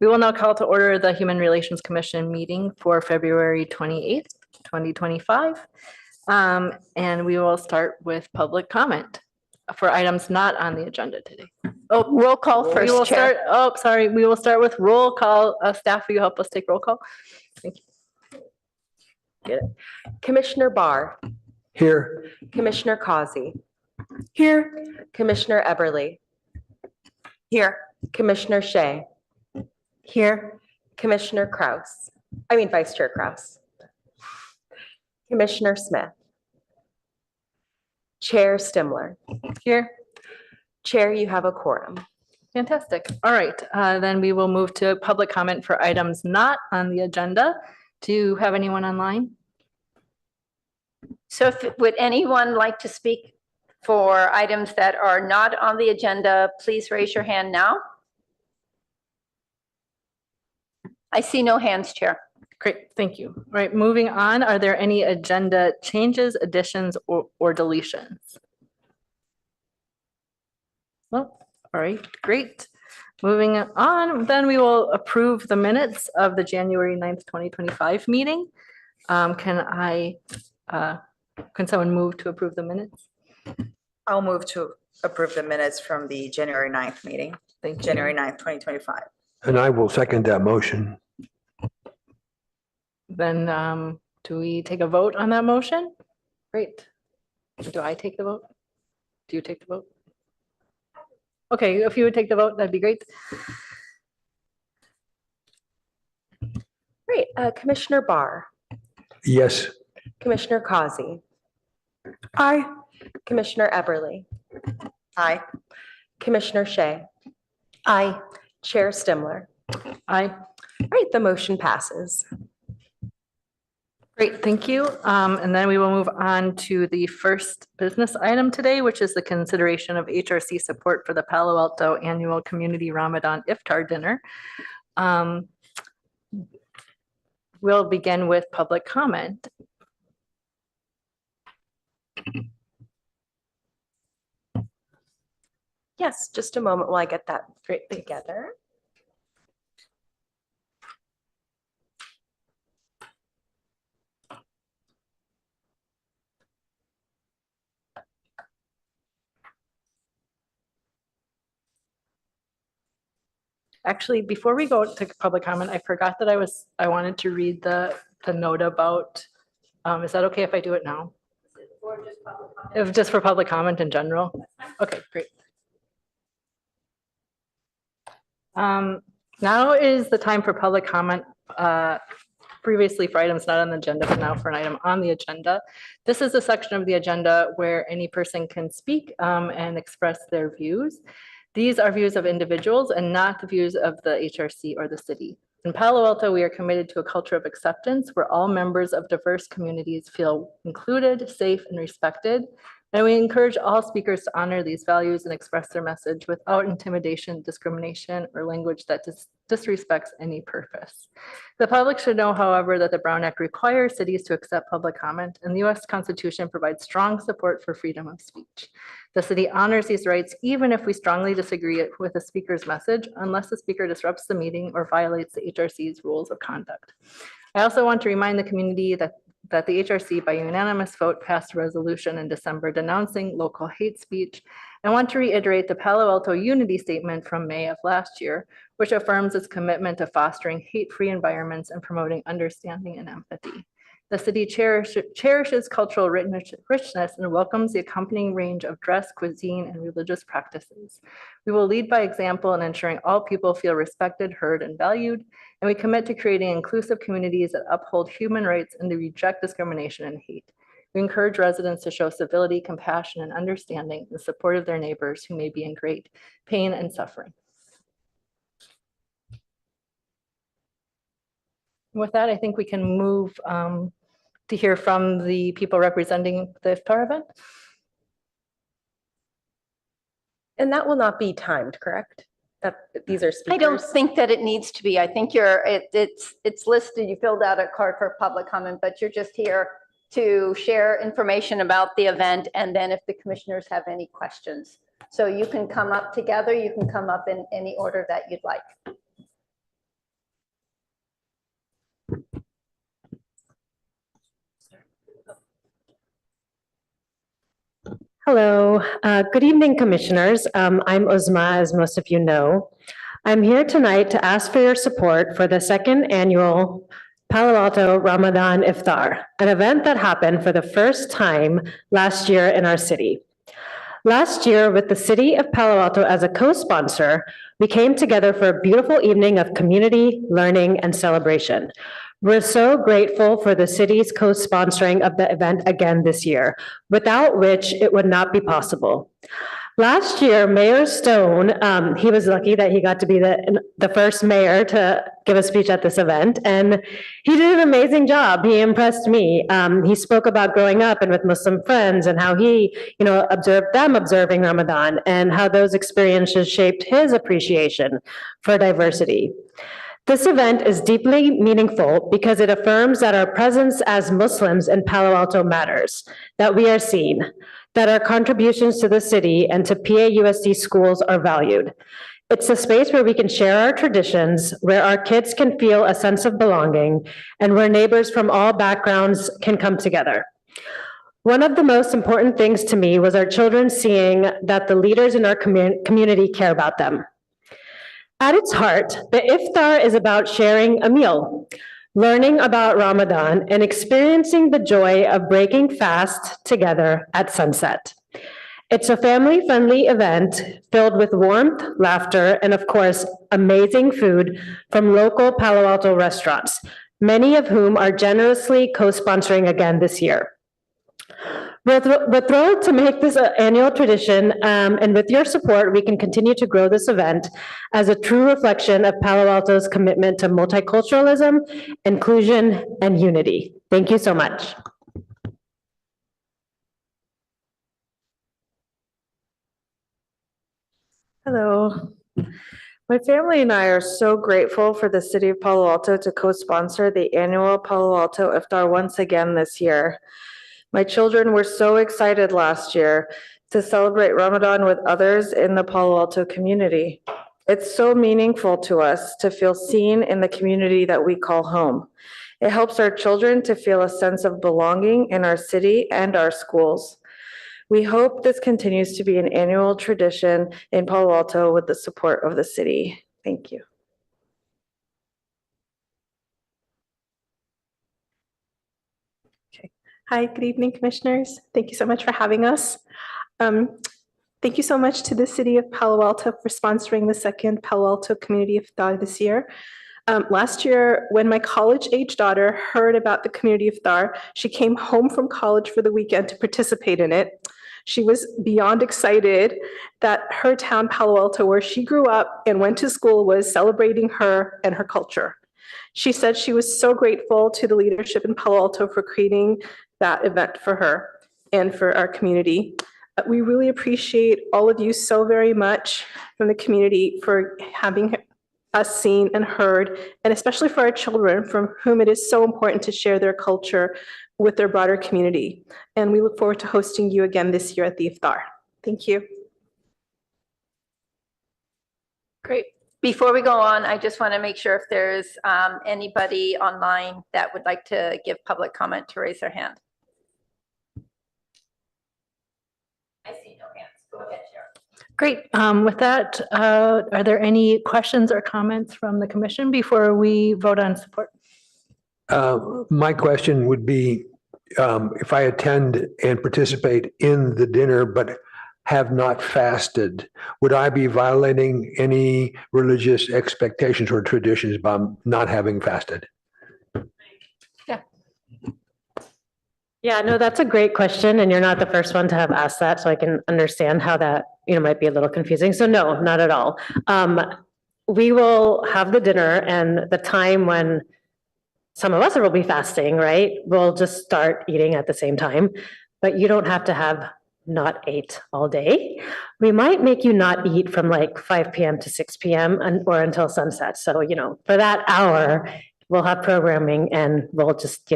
We will now call to order the Human Relations Commission meeting for February 28th, 2025. And we will start with public comment for items not on the agenda today. Oh, roll call We first, will Chair. start, oh, sorry, we will start with roll call. Staff, will you help us take roll call? Thank you. Get it. Commissioner Barr. Here. Commissioner Causey. Here. Commissioner Eberly. Here. Commissioner Shea. Here. Commissioner Vice Chair Kraus. Commissioner Smith. Chair Stimler. Here. Chair, you have a quorum. Fantastic. All right, then we will move to public comment for items not on the agenda. Do you have anyone online? So would anyone like to speak for items that are not on the agenda? Please raise your hand now. I see no hands, Chair. Great, thank you. All right, moving on. Are there any agenda changes, additions, or deletions? Well, all right, great. Moving on, then we will approve the minutes of the January 9th, 2025 meeting. Can someone move to approve the minutes? I'll move to approve the minutes from the January 9th meeting, Thank you. January 9th, 2025. And I will second that motion. Then do we take a vote on that motion? Great. Do I take the vote? Do you take the vote? Okay, if you would take the vote, that'd be great. Great. Commissioner Barr. Yes. Commissioner Causey. Aye. Commissioner Eberly. Aye. Commissioner Shea. Aye. Chair Stimler. Aye. All right, the motion passes. Great, thank you. And then we will move on to the first business item today, which is the consideration of HRC support for the Palo Alto Annual Community Ramadan Iftar Dinner. We'll begin with public comment. Yes, just a moment while I get that together. Actually, before we go to public comment, I forgot that I wanted to read the note about, is that okay if I do it now? If just for public comment in general? Okay, great. Now is the time for public comment, previously for items not on the agenda, but now for an item on the agenda. This is a section of the agenda where any person can speak and express their views. These are views of individuals and not the views of the HRC or the city. In Palo Alto, we are committed to a culture of acceptance where all members of diverse communities feel included, safe, and respected. And we encourage all speakers to honor these values and express their message without intimidation, discrimination, or language that disrespects any purpose. The public should know, however, that the Brown Act requires cities to accept public comment, and the U.S. Constitution provides strong support for freedom of speech. The city honors these rights even if we strongly disagree with the speaker's message, unless the speaker disrupts the meeting or violates the HRC's rules of conduct. I also want to remind the community that the HRC by unanimous vote passed a resolution in December denouncing local hate speech. I want to reiterate the Palo Alto Unity Statement from May of last year, which affirms its commitment to fostering hate-free environments and promoting understanding and empathy. The city cherishes cultural richness and welcomes the accompanying range of dress, cuisine, and religious practices. We will lead by example in ensuring all people feel respected, heard, and valued, and we commit to creating inclusive communities that uphold human rights and to reject discrimination and hate. We encourage residents to show civility, compassion, and understanding in support of their neighbors who may be in great pain and suffering. With that, I think we can move to hear from the people representing the iftar event. And that will not be timed, correct? That these are speakers? I don't think that it needs to be. I think it's listed, you filled out a card for public comment, but you're just here to share information about the event, and then if the commissioners have any questions. So you can come up together, you can come up in any order that you'd like. Hello, good evening, Commissioners. I'm Uzma, as most of you know. I'm here tonight to ask for your support for the second annual Palo Alto Ramadan Iftar, an event that happened for the first time last year in our city. Last year, with the City of Palo Alto as a co-sponsor, we came together for a beautiful evening of community, learning, and celebration. We're so grateful for the city's co-sponsoring of the event again this year, without which it would not be possible. Last year, Mayor Stone, he was lucky that he got to be the first mayor to give a speech at this event, and he did an amazing job. He impressed me. He spoke about growing up and with Muslim friends and how he, observed them observing Ramadan and how those experiences shaped his appreciation for diversity. This event is deeply meaningful because it affirms that our presence as Muslims in Palo Alto matters, that we are seen, that our contributions to the city and to PAUSD schools are valued. It's a space where we can share our traditions, where our kids can feel a sense of belonging, and where neighbors from all backgrounds can come together. One of the most important things to me was our children seeing that the leaders in our community care about them. At its heart, the iftar is about sharing a meal, learning about Ramadan, and experiencing the joy of breaking fast together at sunset. It's a family-friendly event filled with warmth, laughter, and of course, amazing food from local Palo Alto restaurants, many of whom are generously co-sponsoring again this year. We're thrilled to make this an annual tradition, and with your support, we can continue to grow this event as a true reflection of Palo Alto's commitment to multiculturalism, inclusion, and unity. Thank you so much. Hello. My family and I are so grateful for the City of Palo Alto to co-sponsor the annual Palo Alto Iftar once again this year. My children were so excited last year to celebrate Ramadan with others in the Palo Alto community. It's so meaningful to us to feel seen in the community that we call home. It helps our children to feel a sense of belonging in our city and our schools. We hope this continues to be an annual tradition in Palo Alto with the support of the city. Thank you. Hi, good evening, Commissioners. Thank you so much for having us. Thank you so much to the City of Palo Alto for sponsoring the second Palo Alto Community Iftar this year. Last year, when my college-age daughter heard about the Community Iftar, she came home from college for the weekend to participate in it. She was beyond excited that her town, Palo Alto, where she grew up and went to school, was celebrating her and her culture. She said she was so grateful to the leadership in Palo Alto for creating that event for her and for our community. We really appreciate all of you so very much from the community for having us seen and heard, and especially for our children, from whom it is so important to share their culture with their broader community. And we look forward to hosting you again this year at the Iftar. Thank you. Great. Before we go on, I just want to make sure if there's anybody online that would like to give public comment to raise their hand. I see no hands. Go ahead, Sharon. Great. With that, are there any questions or comments from the commission before we vote on support? My question would be, if I attend and participate in the dinner but have not fasted, would I be violating any religious expectations or traditions by not having fasted? Yeah, no, that's a great question, and you're not the first one to have asked that, so I can understand how that, might be a little confusing. So no, not at all. We will have the dinner, and the time when some of us will be fasting, right? We'll just start eating at the same time, but you don't have to have not ate all day. We might make you not eat from like 5 p.m. to 6 p.m. or until sunset. So, for that hour, we'll have programming and we'll just,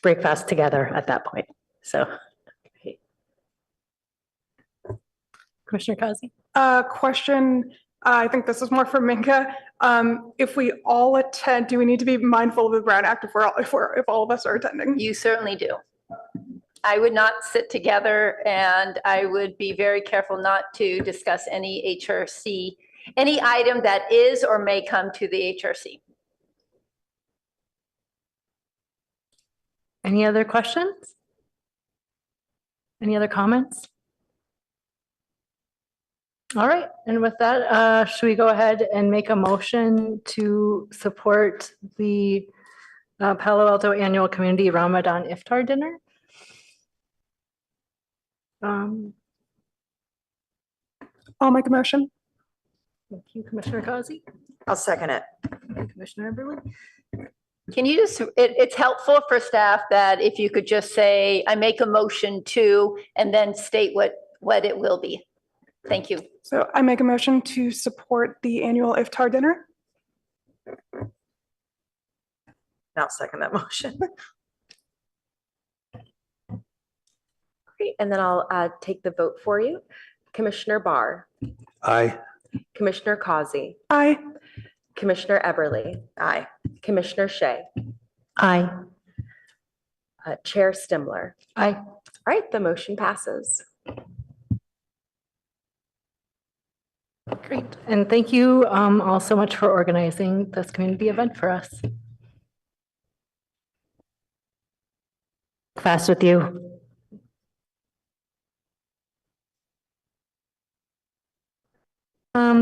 break fast together at that point. So. Commissioner Kazi? Question, I think this is more for Minka. If we all attend, do we need to be mindful of the Brown Act if all of us are attending? You certainly do. I would not sit together, and I would be very careful not to discuss any HRC, any item that is or may come to the HRC. Any other questions? Any other comments? All right, and with that, should we go ahead and make a motion to support the Palo Alto Annual Community Ramadan Iftar Dinner? I'll make a motion. Thank you, Commissioner Causey. I'll second it. Commissioner Eberly. Can you just, it's helpful for staff that if you could just say, I make a motion to, and then state what it will be. Thank you. So I make a motion to support the annual iftar dinner. And I'll second that motion. Great, and then I'll take the vote for you. Commissioner Barr, Aye. Commissioner Causey, Aye. Commissioner Eberly, Aye. Commissioner Shea, Aye. Chair Stimler. Aye. All right, the motion passes. Great, and thank you all so much for organizing this community event for us. Fast with you.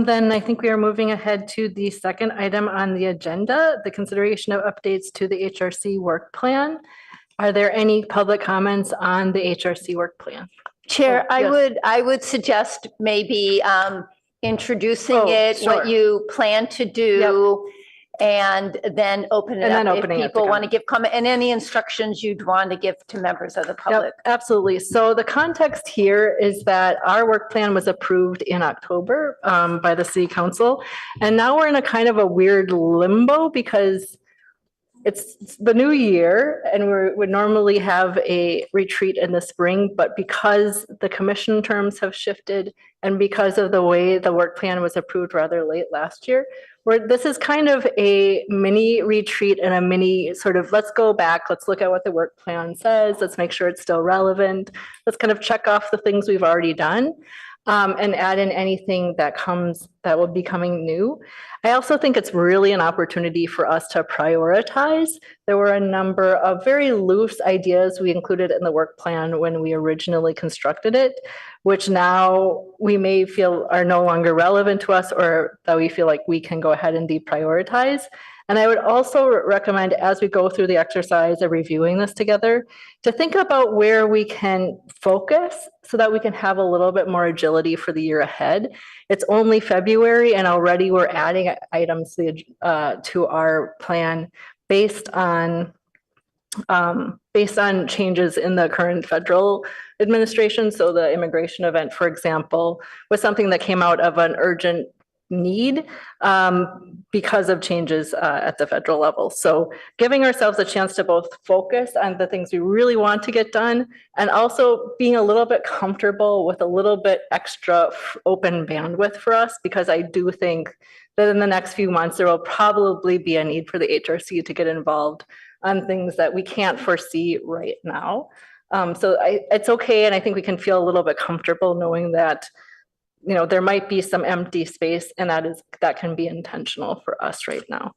Then I think we are moving ahead to the second item on the agenda, the consideration of updates to the HRC work plan. Are there any public comments on the HRC work plan? Chair, Oh, yes. I would suggest maybe introducing Oh, it, what sure. you plan to do, and then open it And then up if opening it to people want to comment. give comment, and any instructions you'd want to give to members of the public. Yep, absolutely. So the context here is that our work plan was approved in October by the city council. And now we're in a kind of a weird limbo because it's the new year and we would normally have a retreat in the spring, but because the commission terms have shifted and because of the way the work plan was approved rather late last year, this is kind of a mini retreat and a mini sort of, let's go back, let's look at what the work plan says, let's make sure it's still relevant, let's kind of check off the things we've already done. And add in anything that will be coming new. I also think it's really an opportunity for us to prioritize. There were a number of very loose ideas we included in the work plan when we originally constructed it, which now we may feel are no longer relevant to us or that we feel like we can go ahead and deprioritize. And I would also recommend, as we go through the exercise of reviewing this together, to think about where we can focus so that we can have a little bit more agility for the year ahead. It's only February and already we're adding items to our plan based on changes in the current federal administration. So the immigration event, for example, was something that came out of an urgent need because of changes at the federal level. So giving ourselves a chance to both focus on the things we really want to get done and also being a little bit comfortable with a little bit extra open bandwidth for us, because I do think that in the next few months, there will probably be a need for the HRC to get involved on things that we can't foresee right now. So it's okay. And I think we can feel a little bit comfortable knowing that there might be some empty space and that can be intentional for us right now.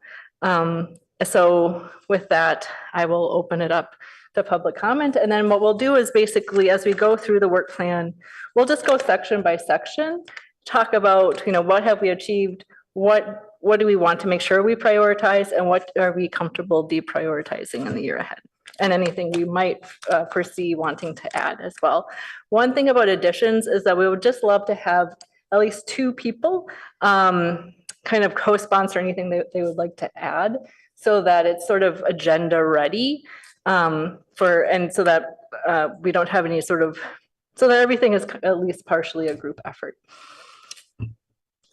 So with that, I will open it up to public comment. And then what we'll do is basically, as we go through the work plan, we'll just go section by section, talk about, what have we achieved? What do we want to make sure we prioritize and what are we comfortable deprioritizing in the year ahead? And anything we might foresee wanting to add as well. One thing about additions is that we would just love to have at least 2 people kind of co-sponsor anything they would like to add so that it's sort of agenda ready and so that we don't have any so that everything is at least partially a group effort.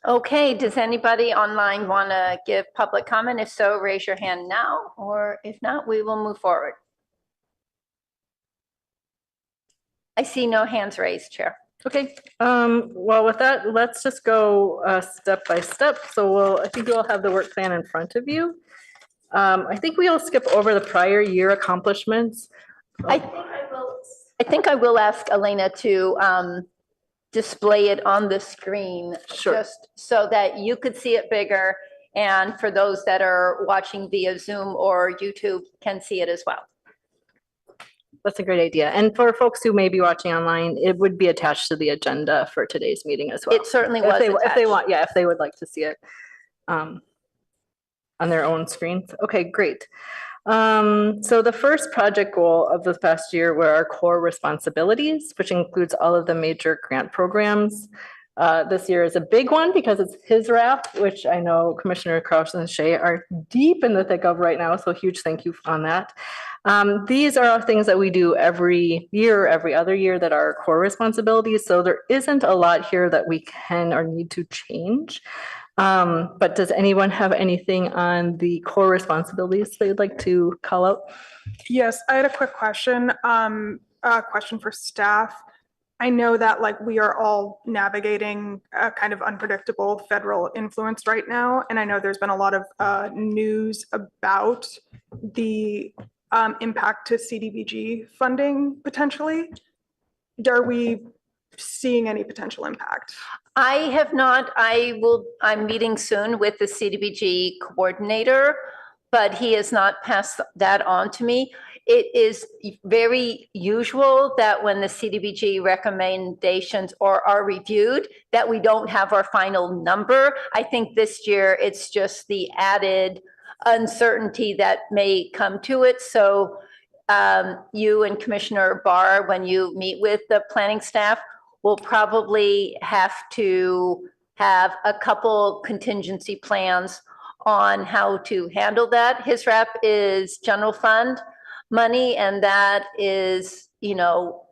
Okay, does anybody online want to give public comment? If so, raise your hand now, or if not, we will move forward. I see no hands raised, Chair. Okay, well, with that, let's just go step by step. So I think you'll have the work plan in front of you. I think we'll skip over the prior year accomplishments. I I think I will ask Elena to display it on the screen. Sure. Just so that you could see it bigger, and for those that are watching via Zoom or YouTube can see it as well. That's a great idea. And for folks who may be watching online, it would be attached to the agenda for today's meeting as well. It certainly If was they attached. want, yeah, if they would like to see it on their own screens. Okay, great. So the first project goal of this past year were our core responsibilities, which includes all of the major grant programs. This year is a big one because it's his RAP, which I know Commissioner Kraus and Shea are deep in the thick of right now. So huge thank you on that. These are all things that we do every year, every other year that are core responsibilities. So there isn't a lot here that we can or need to change. But does anyone have anything on the core responsibilities they'd like to call out? Yes, I had a quick question, a question for staff. I know that like we are all navigating a kind of unpredictable federal influence right now. And I know there's been a lot of news about the impact to CDBG funding potentially. Are we seeing any potential impact? I have not. I'm meeting soon with the CDBG coordinator, but he has not passed that on to me. It is very usual that when the CDBG recommendations are reviewed, that we don't have our final number. I think this year it's just the added uncertainty that may come to it. So you and Commissioner Barr, when you meet with the planning staff, will probably have to have a couple contingency plans on how to handle that. His rep is general fund money, and that is, you know,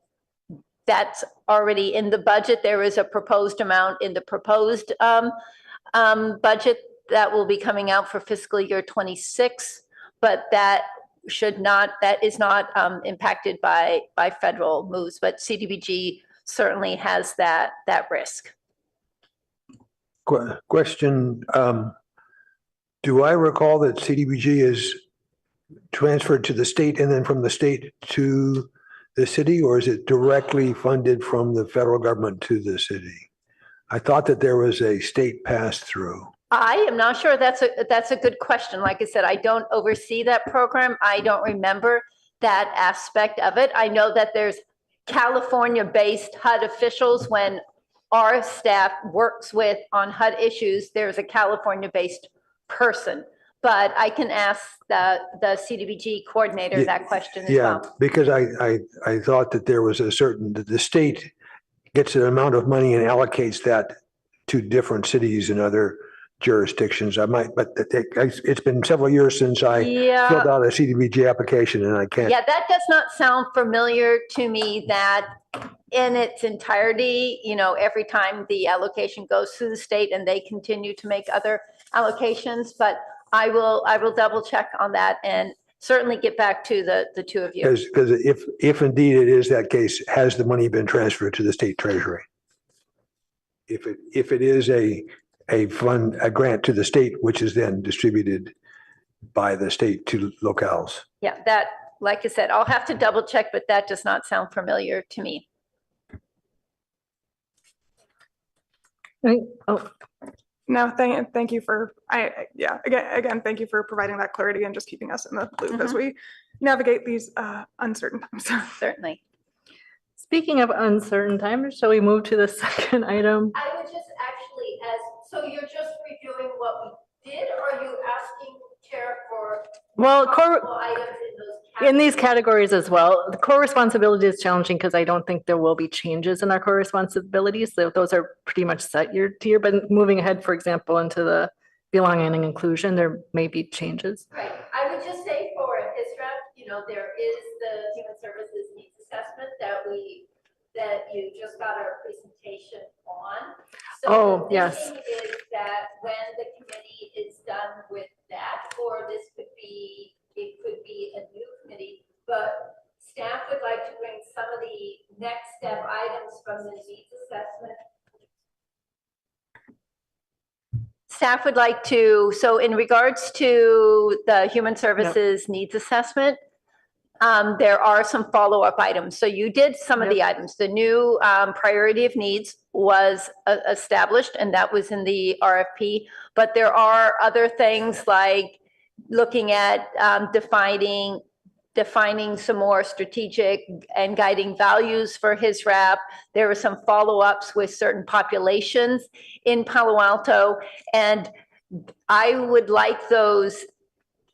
that's already in the budget. There is a proposed amount in the proposed budget that will be coming out for fiscal year 26, but that is not impacted by federal moves, but CDBG certainly has that risk. Question, do I recall that CDBG is transferred to the state and then from the state to the city, or is it directly funded from the federal government to the city? I thought that there was a state pass-through. I am not sure. That's a good question. Like I said, I don't oversee that program. I don't remember that aspect of it. I know that there's California-based HUD officials. When our staff works with on HUD issues, there's a California-based person. But I can ask the CDBG coordinator that question as well. Yeah, because I thought that there was that the state gets an amount of money and allocates that to different cities and other jurisdictions. But it's been several years since I filled out a CDBG application and I can't. Yeah, that does not sound familiar to me, that in its entirety, you know, every time the allocation goes through the state and they continue to make other allocations, but I will double check on that and certainly get back to the two of you. Because if indeed it is that case, has the money been transferred to the state treasury? If it is a grant to the state, which is then distributed by the state to locales. Yeah, that, like I said, I'll have to double check, but that does not sound familiar to me. Oh, No, thank you for, again, thank you for providing that clarity and just keeping us in the loop as we navigate these uncertain times. Certainly. speaking of uncertain times, shall we move to the second item? I would just actually, so you're just reviewing what we did, or are you asking Chair for Well, items in those in these categories as well. The core responsibility is challenging because I don't think there will be changes in our core responsibilities. So those are pretty much set year to year, but moving ahead, for example, into the belonging and inclusion, there may be changes. Right. I would just say for HISRAP, you know, there is the Human Services Needs Assessment that you just got our presentation on. So yes. The thing is that when the committee is done with that, or it could be a new committee, but staff would like to bring some of the next step items from the needs assessment. Staff would like to, so in regards to the Human Services Needs Assessment, there are some follow-up items. So you did some of the items. The new priority of needs was established, and that was in the RFP. But there are other things like looking at defining some more strategic and guiding values for his rep. There were some follow-ups with certain populations in Palo Alto, and I would like those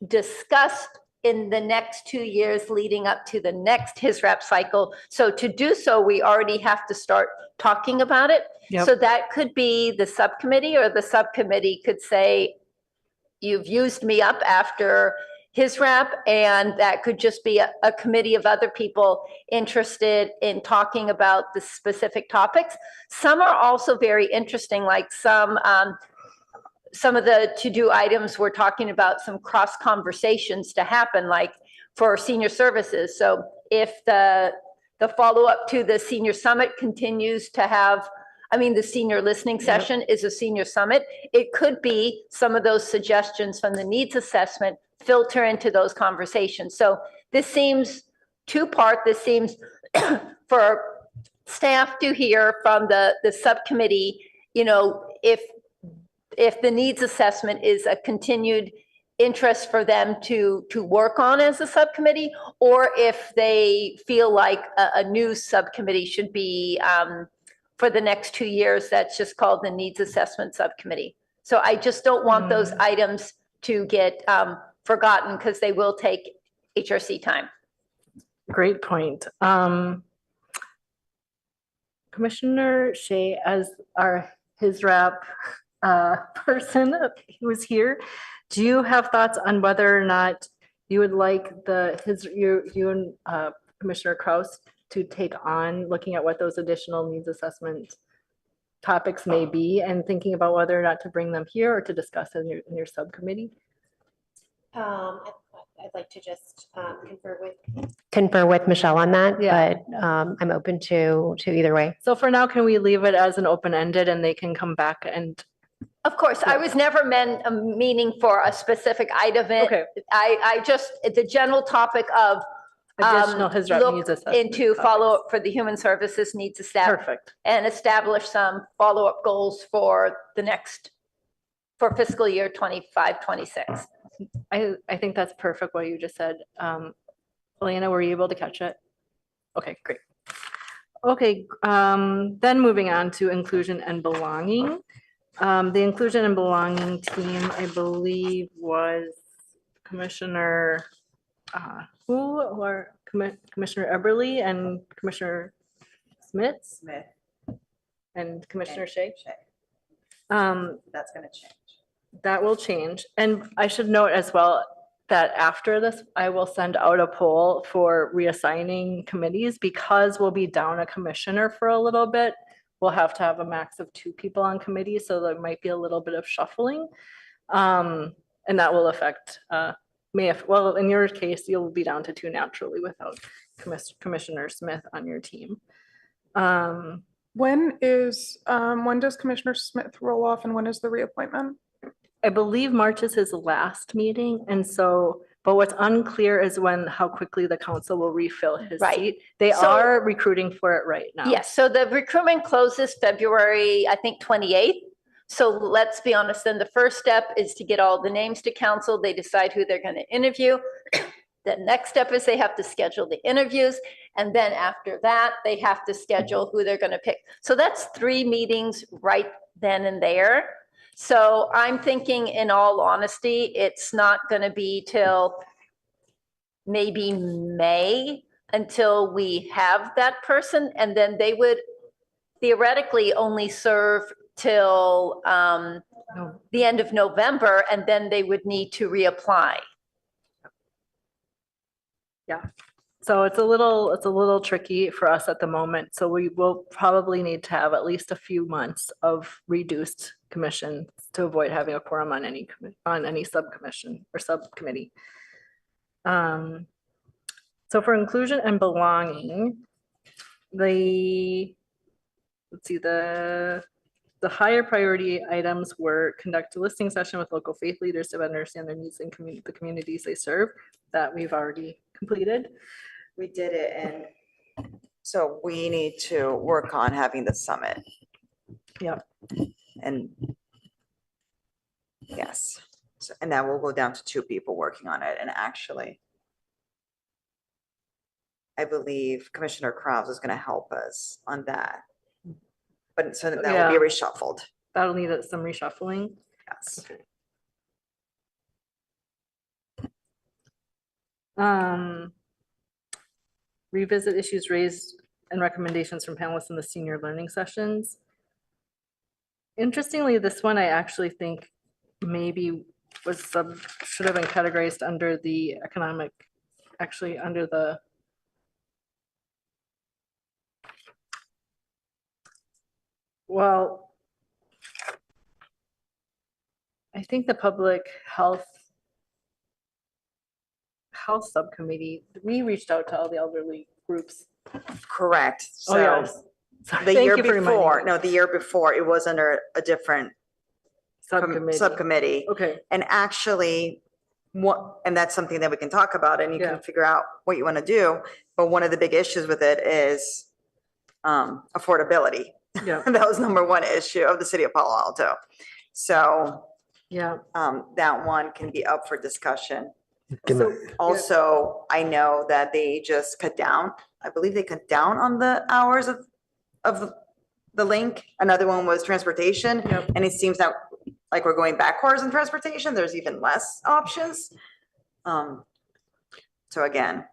discussed in the next 2 years leading up to the next his rep cycle. So to do so, we already have to start talking about it. Yep. So that could be the subcommittee, or the subcommittee could say, you've used me up after his rep, and that could just be a committee of other people interested in talking about the specific topics. Some are also very interesting, like some of the to-do items, we're talking about some cross conversations to happen, like for senior services. So if the follow-up to the senior summit continues to have, the senior listening session is a senior summit, it could be some of those suggestions from the needs assessment filter into those conversations. So this seems two-part. This seems for staff to hear from the subcommittee, if the needs assessment is a continued interest for them to work on as a subcommittee, or if they feel like a new subcommittee should be for the next 2 years, that's just called the needs assessment subcommittee. So I just don't want those items to get forgotten, because they will take HRC time. Great point. Commissioner Shea, as his rep person who was here, do you have thoughts on whether or not you would like you and Commissioner Kraus to take on looking at what those additional needs assessment topics may be, and thinking about whether or not to bring them here or to discuss in your subcommittee? I'd like to just confer with Michelle on that, Yeah. but I'm open to either way. So for now, can we leave it as an open-ended, and they can come back and? Of course, I was never meaning for a specific item. Okay. I just, the general topic of Additional his rep needs look assessment into topics. follow-up for the human services needs establish Perfect. and establish some follow-up goals for for fiscal year 25-26. I think that's perfect what you just said. Elena, were you able to catch it? Okay, great. Okay, then moving on to inclusion and belonging. The inclusion and belonging team, I believe, was Commissioner Commissioner Eberly and Commissioner Smith and Commissioner Shea. That's going to change. That will change. And I should note as well that after this, I will send out a poll for reassigning committees, because we'll be down a commissioner for a little bit. We'll have to have a max of 2 people on committee, so there might be a little bit of shuffling. And that will affect, well, in your case, you'll be down to 2 naturally without Commissioner Smith on your team. When does Commissioner Smith roll off, and when is the reappointment? I believe March is his last meeting, and so, but what's unclear is how quickly the council will refill his seat. They are recruiting for it right now. Yes, so the recruitment closes February, I think, 28th. So let's be honest, then the first step is to get all the names to council. They decide who they're going to interview. The next step is they have to schedule the interviews. And then after that, they have to schedule who they're going to pick. So that's 3 meetings right then and there. So I'm thinking, in all honesty, it's not going to be till maybe May until we have that person. And then they would theoretically only serve till the end of November, and then they would need to reapply. Yeah. So it's a little tricky for us at the moment. So we will probably need to have at least a few months of reduced commission to avoid having a quorum on any subcommission or subcommittee. So for inclusion and belonging, the the higher priority items were conduct a listening session with local faith leaders to better understand their needs and the communities they serve. That we've already completed. We did it, and so we need to work on having the summit. Yep. And yes, so, and that will go down to 2 people working on it. And actually, I believe Commissioner Krause is going to help us on that. But so that will be reshuffled. That'll need some reshuffling. Yes. Revisit issues raised and recommendations from panelists in the senior learning sessions. Interestingly, this one I actually think maybe should have been categorized under the economic, actually under the well, I think the public health subcommittee, we reached out to all the elderly groups. Correct. Oh, So yes. Sorry, the thank year you for reminding before, me. no, the year before, it was under a different subcommittee. Okay, And actually, and that's something that we can talk about and you Yeah. can figure out what you want to do. But one of the big issues with it is affordability. yeah, That was #1 issue of the city of Palo Alto. So yeah. that one can be up for discussion. Can So- I- Also, I know that they just cut down, I believe they cut down on the hours of the link. Another one was transportation. Yep. And it seems that like we're going backwards in transportation. There's even less options. So again,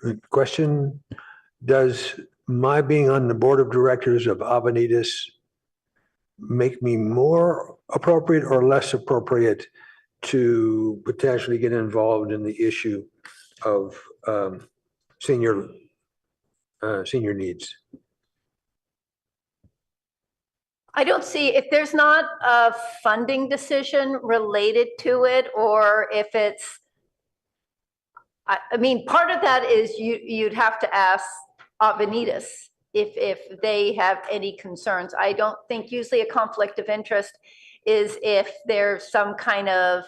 The question, does my being on the board of directors of Avenidas make me more appropriate or less appropriate to potentially get involved in the issue of senior needs? I don't see, if there's not a funding decision related to it, or if it's, I mean, part of that is you'd have to ask Avenidas if they have any concerns. I don't think usually a conflict of interest is if there's some kind of,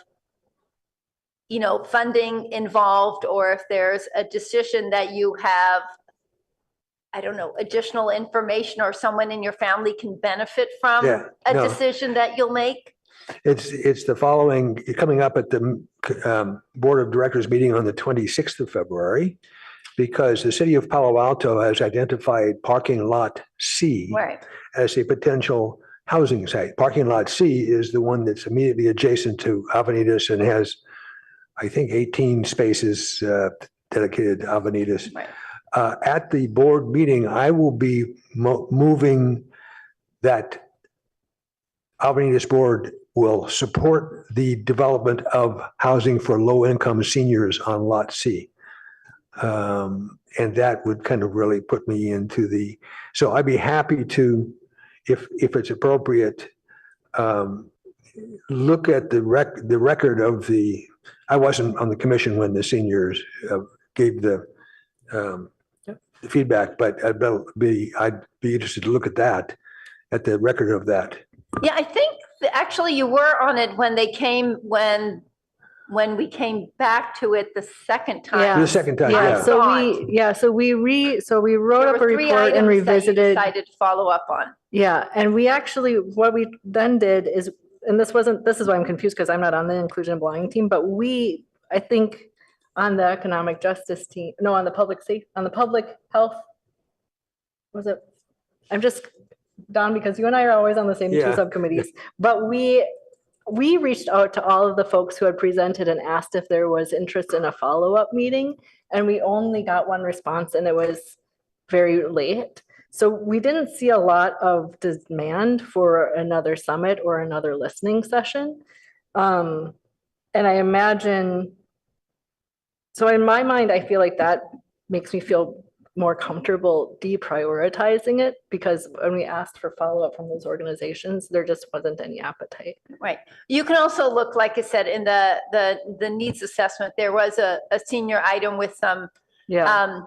funding involved, or if there's a decision that you have, I don't know, additional information or someone in your family can benefit from Yeah, a no. decision that you'll make. It's the following, coming up at the Board of Directors meeting on the 26th of February, because the city of Palo Alto has identified parking lot C Right. as a potential housing site. Parking lot C is the one that's immediately adjacent to Avenidas and has, I think, 18 spaces dedicated to Avenidas. Right. At the board meeting, I will be moving that Avenidas board will support the development of housing for low-income seniors on Lot C. And that would kind of really put me into so I'd be happy to, if it's appropriate, look at the record of I wasn't on the commission when the seniors gave the feedback, but I'd be interested to look at the record of that. Yeah, I think actually you were on it when when we came back to it the second time. The second time, Yeah, yeah. so we wrote There up a were 3 report and items that you revisited. decided to follow up on. Yeah, and what we then did is, and this is why I'm confused, because I'm not on the inclusion and belonging team, but I think on the economic justice team, no, on the public health, was it? I'm just, Don, because you and I are always on the same 2 Yeah. subcommittees, but we reached out to all of the folks who had presented and asked if there was interest in a follow-up meeting, and we only got 1 response, and it was very late. So we didn't see a lot of demand for another summit or another listening session. And I imagine, so in my mind, I feel like that makes me feel more comfortable deprioritizing it, because when we asked for follow-up from those organizations, there just wasn't any appetite. Right. You can also look, like I said, in the needs assessment, there was a senior item with some, Yeah,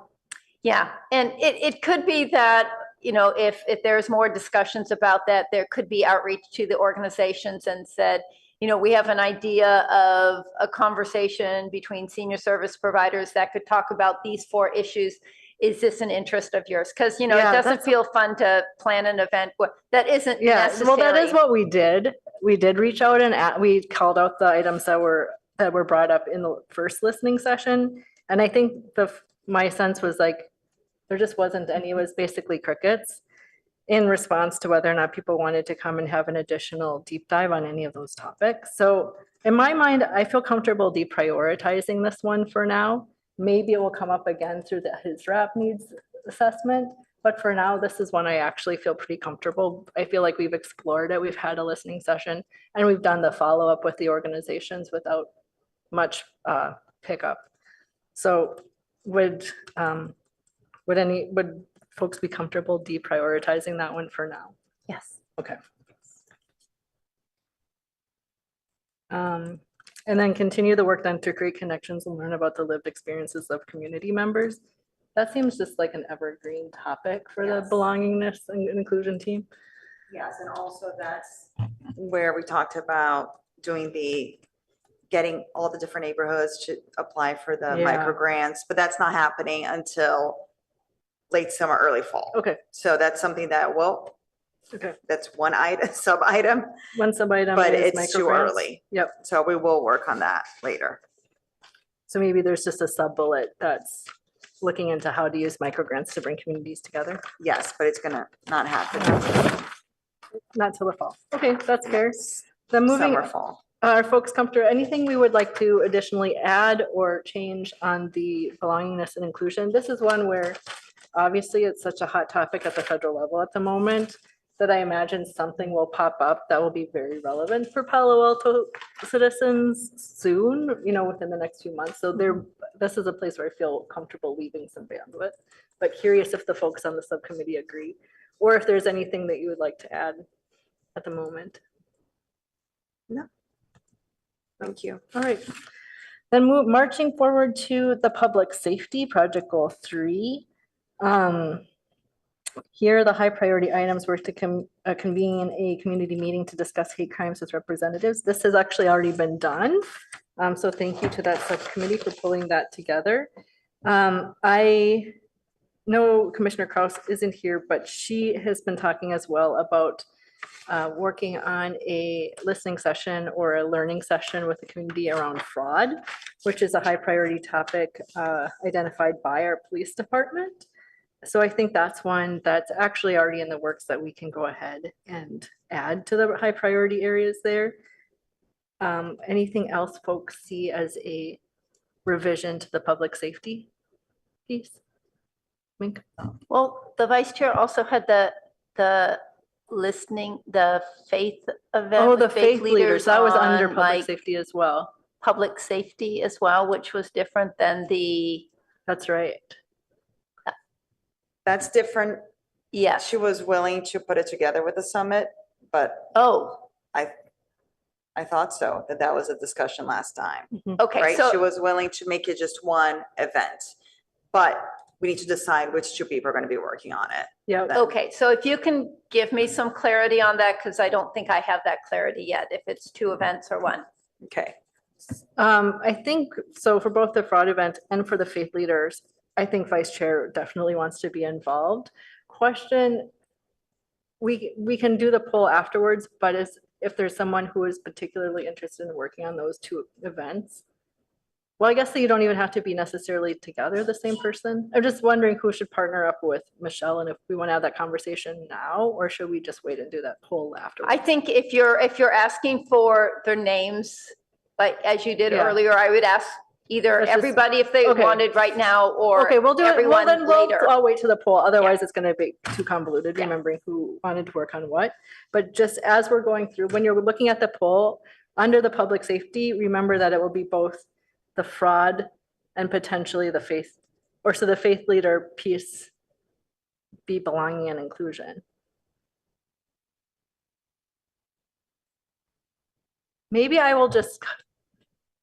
yeah. And it could be that, if there's more discussions about that, there could be outreach to the organizations and said, we have an idea of a conversation between senior service providers that could talk about these 4 issues. Is this an interest of yours? Because, it Yeah, doesn't that's- feel fun to plan an event that isn't Yeah, necessary. well, that is what we did. We did reach out and we called out the items that were brought up in the first listening session. And I think my sense was like, there just wasn't any, it was basically crickets in response to whether or not people wanted to come and have an additional deep dive on any of those topics. So in my mind, I feel comfortable deprioritizing this one for now. Maybe it will come up again through his RAP needs assessment. But for now, this is one I actually feel pretty comfortable. I feel like we've explored it. We've had a listening session and we've done the follow-up with the organizations without much pickup. So would folks be comfortable deprioritizing that one for now? Yes. Okay. And then continue the work done to create connections and learn about the lived experiences of community members. That seems just like an evergreen topic for the belongingness and inclusion team. Yes, and also that's where we talked about getting all the different neighborhoods to apply for the Yeah. micro grants, but that's not happening until late summer, early fall. Okay, So that's something that okay. that's one item, sub item, One sub-item but is it's too microgrants. early. Yep. So we will work on that later. So maybe there's just a sub-bullet that's looking into how to use microgrants to bring communities together. Yes, but it's gonna not happen. Not till the fall. Okay, that's fair. Then moving, Summer, fall. are folks comfortable, anything we would like to additionally add or change on the belongingness and inclusion? This is one where obviously it's such a hot topic at the federal level at the moment that I imagine something will pop up that will be very relevant for Palo Alto citizens soon, within the next few months. So this is a place where I feel comfortable leaving some bandwidth, but curious if the folks on the subcommittee agree, or if there's anything that you would like to add at the moment. No. Thank you. All right. Then marching forward to the public safety project goal 3. Here, the high priority items were to convene a community meeting to discuss hate crimes with representatives. This has actually already been done. So thank you to that subcommittee for pulling that together. I know Commissioner Kraus isn't here, but she has been talking as well about working on a listening session or a learning session with the community around fraud, which is a high priority topic identified by our police department. So I think that's one that's actually already in the works that we can go ahead and add to the high priority areas there. Anything else folks see as a revision to the public safety piece? Mink? Well, the vice chair also had the listening, the faith event. Oh, with the faith leaders, that was under on, public like, safety as well. public safety as well, which was different than That's right. That's different. yes. She was willing to put it together with the summit, but Oh, I thought so, that was a discussion last time, okay, right? She so, was willing to make it just one event, but we need to decide which 2 people are going to be working on it. Yeah. okay, so if you can give me some clarity on that, because I don't think I have that clarity yet, if it's 2 events or 1. Okay. I think so for both the fraud event and for the faith leaders, I think vice chair definitely wants to be involved. Question, we can do the poll afterwards, but if there's someone who is particularly interested in working on those 2 events, well, I guess that you don't even have to be necessarily together, the same person. I'm just wondering who should partner up with Michelle and if we want to have that conversation now, or should we just wait and do that poll afterwards? I think if you're asking for their names, like as you did Yeah. earlier, I would ask either Let's just- everybody if they okay. wanted right now or Okay, we'll do it. Well, everyone then later. I'll wait to the poll. Otherwise, it's going to be too convoluted, remembering who wanted to work on what. But just as we're going through, when you're looking at the poll, under the public safety, remember that it will be both the fraud and potentially the faith, or so the faith leader piece be belonging and inclusion. Maybe I will just,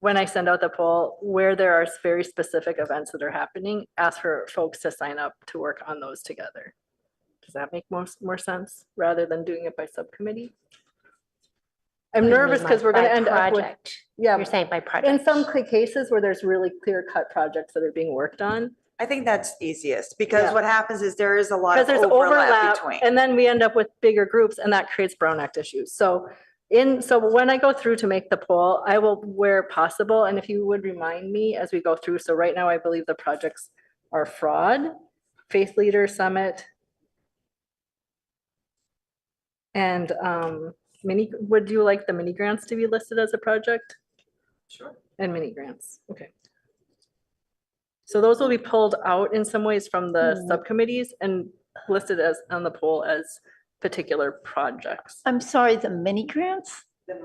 when I send out the poll, where there are very specific events that are happening, ask for folks to sign up to work on those together. Does that make more sense rather than doing it by subcommittee? I'm What do you nervous mean because we're by gonna end up with, project? yeah, You're saying by project? in some cases where there's really clear cut projects that are being worked on. I think that's easiest because Yeah. what happens is there is a lot Because of there's overlap between. and then we end up with bigger groups and that creates Brown Act issues. So when I go through to make the poll, I will, where possible, and if you would remind me as we go through, so right now I believe the projects are fraud, Faith Leader Summit, and would you like the mini grants to be listed as a project? Sure. And mini grants, okay. So those will be pulled out in some ways from the subcommittees and listed as on the poll as particular projects. I'm sorry, the mini grants? The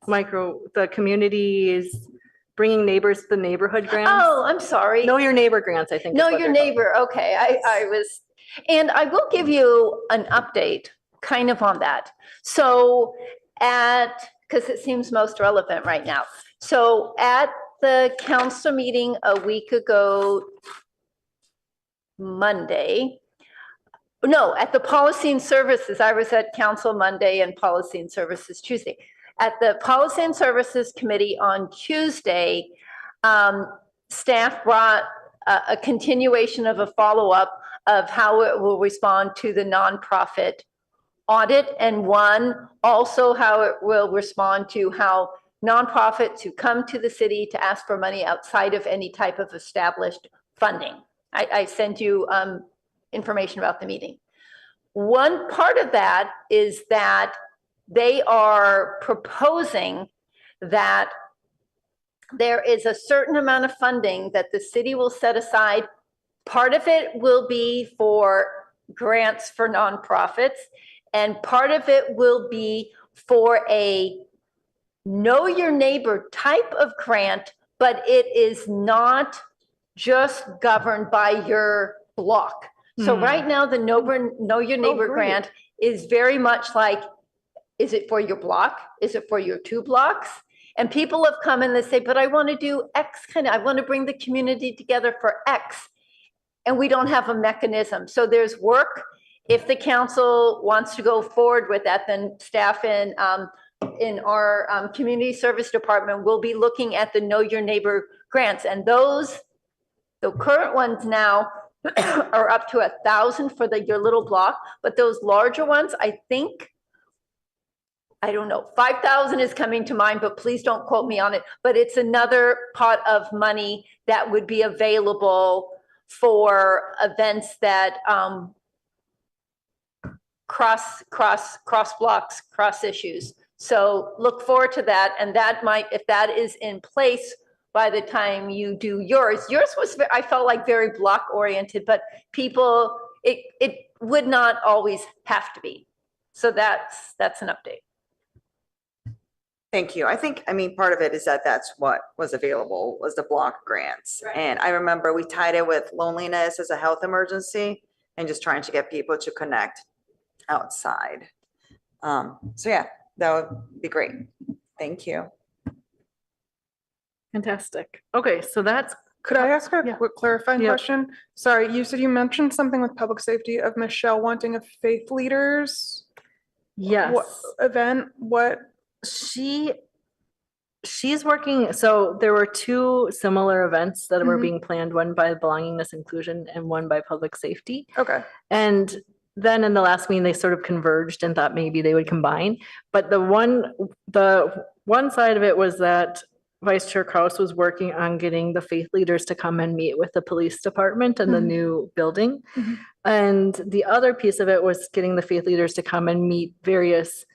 micro grants. The communities, bringing neighbors to the neighborhood grants. Oh, I'm sorry. Know your neighbor grants, I think. is Know what your they're called. neighbor, okay, I was, and I will give you an update kind of on that. So because it seems most relevant right now. So at the council meeting a week ago, Monday, no, at the Policy and Services, I was at council Monday and Policy and Services Tuesday. At the Policy and Services Committee on Tuesday, staff brought a continuation of a follow-up of how it will respond to the nonprofit audit, and one also how it will respond to how nonprofits who come to the city to ask for money outside of any type of established funding. I sent you information about the meeting. One part of that is that they are proposing that there is a certain amount of funding that the city will set aside. Part of it will be for grants for nonprofits, and part of it will be for a know your neighbor type of grant, but it is not just governed by your block. So right now, the know your neighbor great. grant is very much like, is it for your block? Is it for your 2 blocks? And people have come and they say, but I want to do X I want to bring the community together for X. And we don't have a mechanism. So there's work. If the council wants to go forward with that, then staff in our community service department will be looking at the Know Your Neighbor grants. And those, the current ones now are up to 1,000 for your little block, but those larger ones, I think, I don't know, 5,000 is coming to mind, but please don't quote me on it. But it's another pot of money that would be available for events that cross blocks, cross issues. So look forward to that. And that might, if that is in place by the time you do yours was, I felt like very block oriented, but people, it would not always have to be. So that's an update. Thank you. I mean, part of it is that that's what was available was the block grants. Right. And I remember we tied it with loneliness as a health emergency and just trying to get people to connect outside. So yeah, that would be great. Thank you. Fantastic. Okay, so that's, Could I ask a Yeah. quick clarifying Yep. question? Sorry, you said you mentioned something with public safety of Michelle wanting a faith leaders yes. event. What? She's working, so there were 2 similar events that were Mhm. being planned, one by Belongingness Inclusion and one by Public Safety. Okay. And then in the last meeting, they sort of converged and thought maybe they would combine. But the one side of it was that Vice Chair Kraus was working on getting the faith leaders to come and meet with the police department in the Mhm. new building. Mhm. And the other piece of it was getting the faith leaders to come and meet various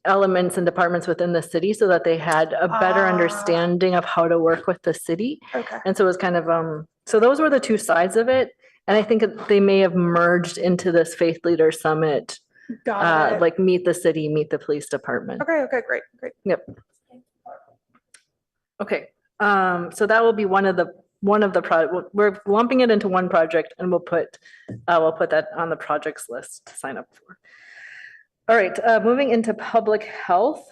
elements and departments within the city so that they had a better Ah. understanding of how to work with the city. Okay. And so it was kind of, so those were the 2 sides of it. And I think they may have merged into this Faith Leader Summit, Got it. like meet the city, meet the police department. Okay. Great. Okay, so that will be one of the we're lumping it into one project and we'll put that on the projects list to sign up for. All right, moving into public health.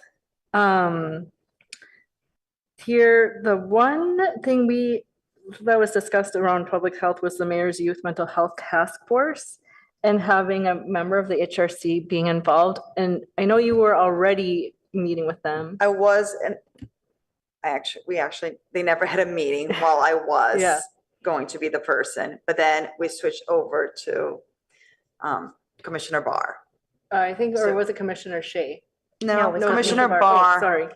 Here, the one thing that was discussed around public health was the Mayor's Youth Mental Health Task Force. and having a member of the HRC being involved. And I know you were already meeting with them. I was, and they never had a meeting while I was Yeah. going to be the person, but then we switched over to Commissioner Barr. I think, or So- was it Commissioner Shea? No, No, Commissioner Oh, Barr. sorry.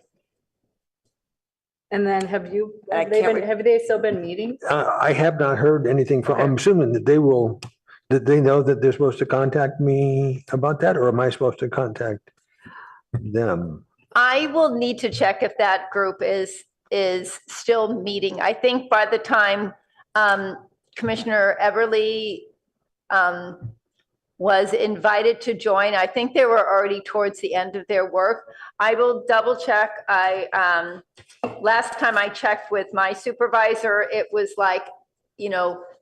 And then have I can't have they still been meeting? I have not heard anything from, I'm Okay. assuming that that they know that they're supposed to contact me about that, or am I supposed to contact them? I will need to check if that group is still meeting. I think by the time Commissioner Everly was invited to join, I think they were already towards the end of their work. I will double check. Last time I checked with my supervisor, it was like,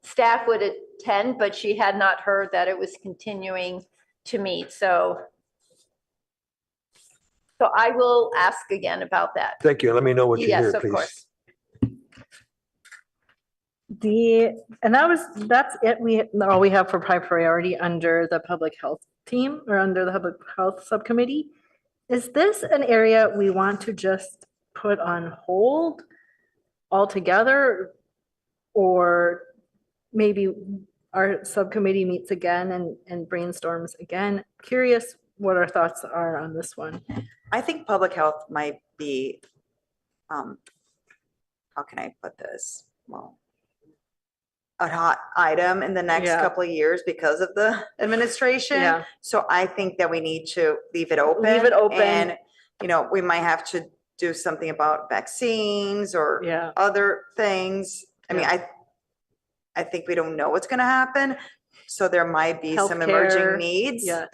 staff would attend, but she had not heard that it was continuing to meet. So I will ask again about that. Thank you. Let me know what you Yes, hear, of please. course. That's it. All we have for high priority under the public health team or under the public health subcommittee. Is this an area we want to just put on hold altogether? Or maybe our subcommittee meets again and brainstorms again? Curious what our thoughts are on this one. I think public health might be, how can I put this? Well, a hot item in the next Yeah. couple of years because of the administration. Yeah. So I think that we need to leave it open. Leave it open. And, we might have to do something about vaccines or Yeah. other things. I mean, I think we don't know what's going to happen. So there might be some Healthcare, emerging needs. Yes.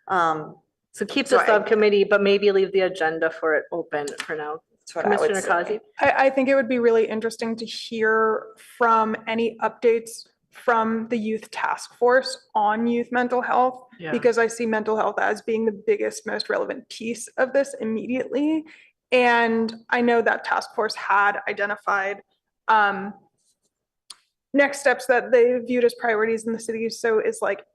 Um, So keep So the I- subcommittee, but maybe leave the agenda for it open for now. that's what I would Commissioner Kazi? say. I think it would be really interesting to hear from any updates from the youth task force on youth mental health, Yeah. because I see mental health as being the biggest, most relevant piece of this immediately. And I know that task force had identified next steps that they viewed as priorities in the city. So it's like,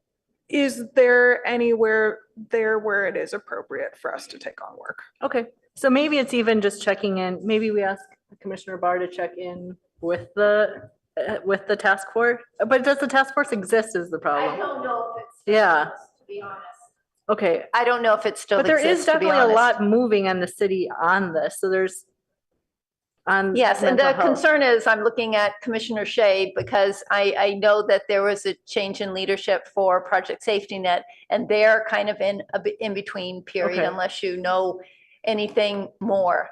is there anywhere there where it is appropriate for us to take on work? Okay, so maybe it's even just checking in, maybe we ask Commissioner Barr to check in with the task force, but does the task force exist is the problem? don't know if it's. Yeah. To be honest. Okay, I don't know if it still but there exists, is to be definitely a honest. lot moving in the city on this, so there's on Yes, and mental the health. concern is I'm looking at Commissioner Shea because I know that there was a change in leadership for Project Safety Net, and they're kind of in a bit in between period Okay. unless you know anything more.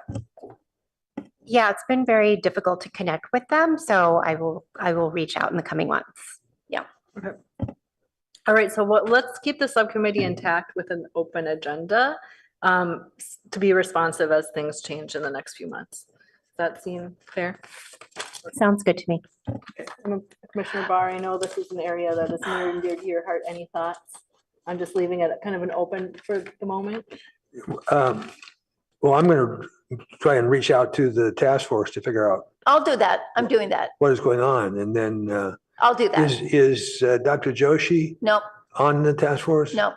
Yeah, it's been very difficult to connect with them, so I will reach out in the coming months. All right, so let's keep the subcommittee intact with an open agenda to be responsive as things change in the next few months. Does that seem fair? Sounds good to me. Okay. Commissioner Barr, I know this is an area that is near and dear to your heart. Any thoughts? I'm just leaving it kind of an open for the moment. Well, I'm going to try and reach out to the task force to figure out I'll do that. I'm doing that. what is going on. And then I'll do that. is Dr. Joshi No, on the task force? no.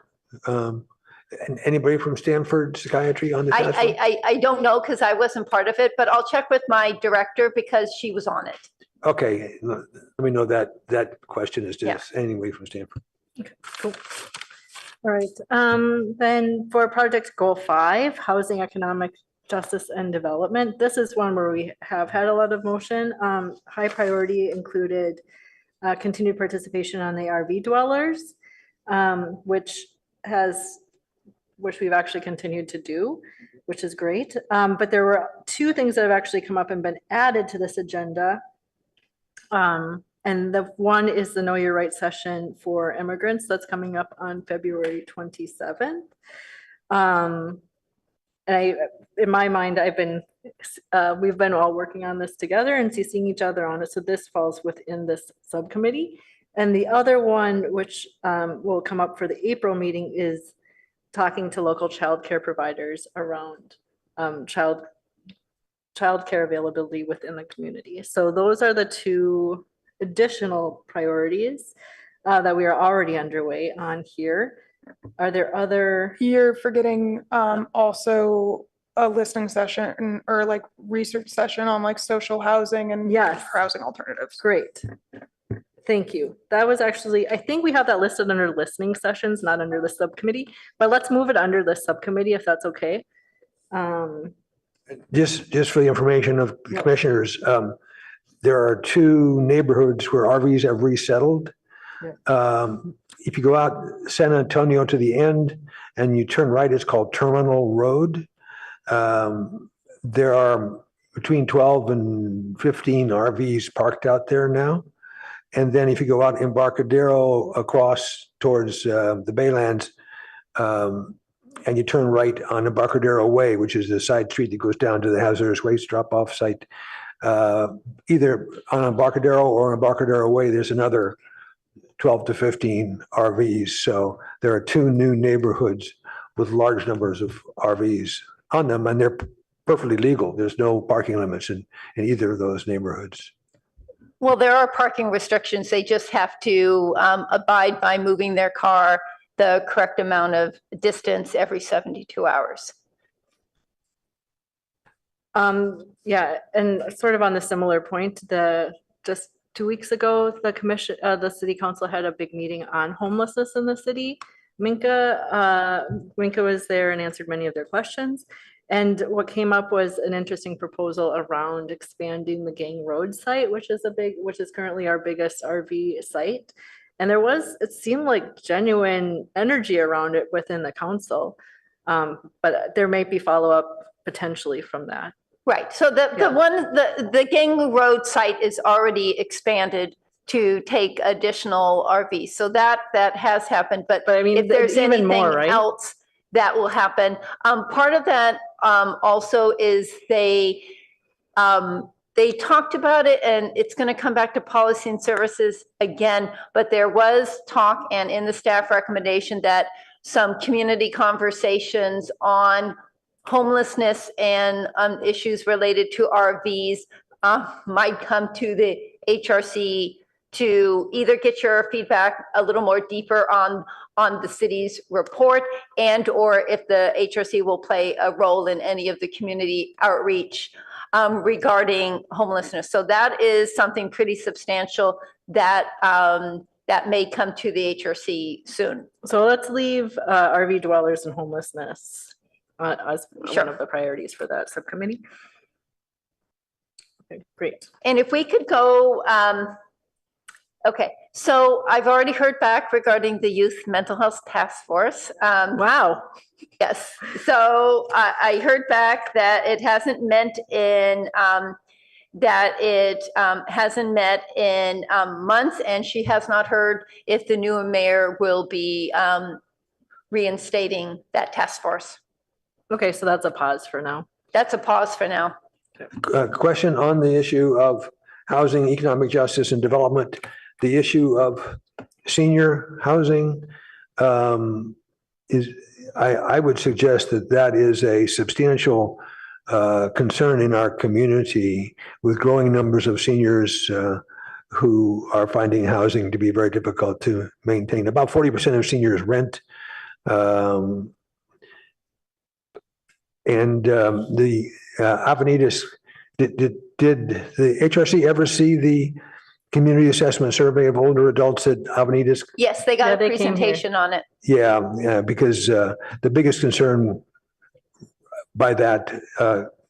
And anybody from Stanford Psychiatry on the task force? I don't know because I wasn't part of it, but I'll check with my director because she was on it. Okay, let me know that question is Yeah. just anybody from Stanford. Cool. All right, then for project goal 5, housing, economic justice and development. This is one where we have had a lot of motion. High priority included continued participation on the RV dwellers, which we've actually continued to do, which is great. But there were 2 things that have actually come up and been added to this agenda. And the one is the Know Your Rights session for immigrants that's coming up on February 27th. And in my mind, we've been all working on this together and seeing each other on it. So this falls within this subcommittee. And the other one, which will come up for the April meeting, is talking to local childcare providers around childcare availability within the community. So those are the 2 additional priorities. that we are already underway on here. Are there other? You're forgetting also a listening session or like research session on like social housing and Yes. housing alternatives. Great. Thank you. That was actually, I think we have that listed under listening sessions, not under the subcommittee, but let's move it under the subcommittee if that's okay. Just for the information of the commissioners, there are two neighborhoods where RVs have resettled. If you go out San Antonio to the end and you turn right, it's called Terminal Road. There are between 12 and 15 RVs parked out there now. And then if you go out Embarcadero across towards the Baylands, and you turn right on Embarcadero Way, which is the side street that goes down to the hazardous waste drop-off site, either on Embarcadero or Embarcadero Way, there's another 12 to 15 RVs. So there are two new neighborhoods with large numbers of RVs on them, and they're perfectly legal. There's no parking limits in either of those neighborhoods. Well, there are parking restrictions. They just have to abide by moving their car the correct amount of distance every 72 hours. Yeah, and sort of on the similar point, just 2 weeks ago, the city council had a big meeting on homelessness in the city. Minka was there and answered many of their questions. And what came up was an interesting proposal around expanding the Gang Road site, which is currently our biggest RV site. And it seemed like genuine energy around it within the council. But there may be follow-up potentially from that. Right. So the Gang Road site is already expanded to take additional RVs. So that has happened. But I mean, if there's even anything more, right? else that will happen, part of that also is they talked about it, and it's going to come back to policy and services again, but there was talk and in the staff recommendation that some community conversations on homelessness and issues related to RVs might come to the HRC to either get your feedback a little more deeper on the city's report, and or if the HRC will play a role in any of the community outreach regarding homelessness. So that is something pretty substantial that may come to the HRC soon. So let's leave RV dwellers and homelessness as Sure. one of the priorities for that subcommittee. Okay, great. And if we could go, okay, so I've already heard back regarding the Youth Mental Health Task Force. Wow. Yes, so I heard back that it hasn't met in months, and she has not heard if the new mayor will be reinstating that task force. Okay, so that's a pause for now. That's a pause for now. Question on the issue of housing, economic justice and development. The issue of senior housing I would suggest that is a substantial concern in our community with growing numbers of seniors who are finding housing to be very difficult to maintain. About 40% of seniors rent. The Avenidas, did the HRC ever see the community assessment survey of older adults at Avenidas? Yes, they got a they came presentation on it. Yeah, because the biggest concern by that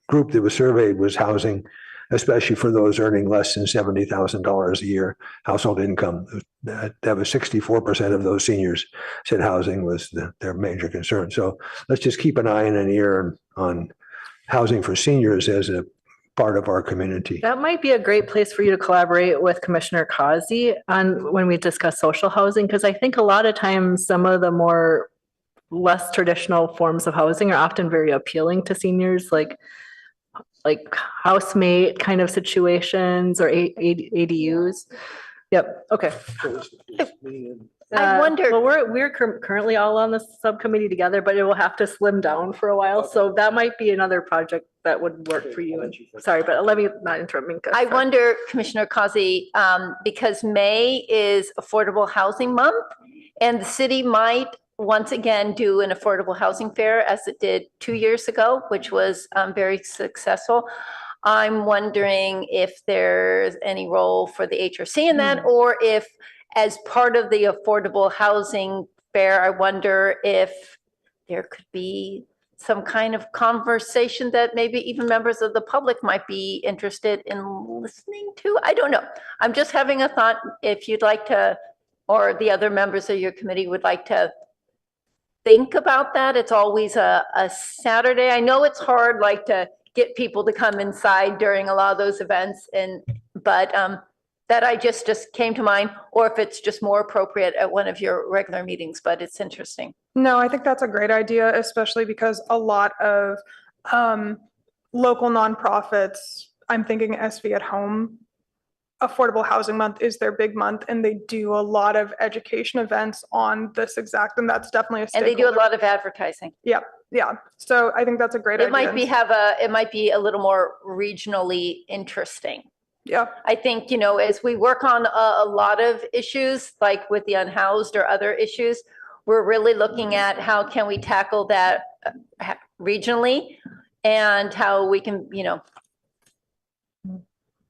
group that was surveyed was housing, especially for those earning less than $70,000 a year household income. That was 64% of those seniors said housing was their major concern. So let's just keep an eye and an ear on housing for seniors as a part of our community. That might be a great place for you to collaborate with Commissioner Causey on when we discuss social housing, because I think a lot of times some of the more less traditional forms of housing are often very appealing to seniors, like housemate kind of situations or ADUs. Yep. Okay. I wonder- Well, we're currently all on the subcommittee together, but it will have to slim down for a while. So that might be another project that would work for you. And sorry, but let me not interrupt Minka. I Sorry. wonder, Commissioner Causey, because May is Affordable Housing Month, and the city might once again do an affordable housing fair as it did 2 years ago, which was very successful. I'm wondering if there's any role for the HRC in that, or if as part of the affordable housing fair, I wonder if there could be some kind of conversation that maybe even members of the public might be interested in listening to. I don't know. I'm just having a thought. If you'd like to, or the other members of your committee would like to think about that. It's always a Saturday. I know it's hard, like, to get people to come inside during a lot of those events, but that I just came to mind, or if it's just more appropriate at one of your regular meetings, but it's interesting. No, I think that's a great idea, especially because a lot of local nonprofits, I'm thinking SV at Home, Affordable Housing Month is their big month, and they do a lot of education events on this exact, and that's definitely a And they do a stakeholder. lot of advertising. Yeah. So I think that's a great idea. It might be a little more regionally interesting. Yeah. I think, as we work on a lot of issues, like with the unhoused or other issues, we're really looking at how can we tackle that regionally, and how we can,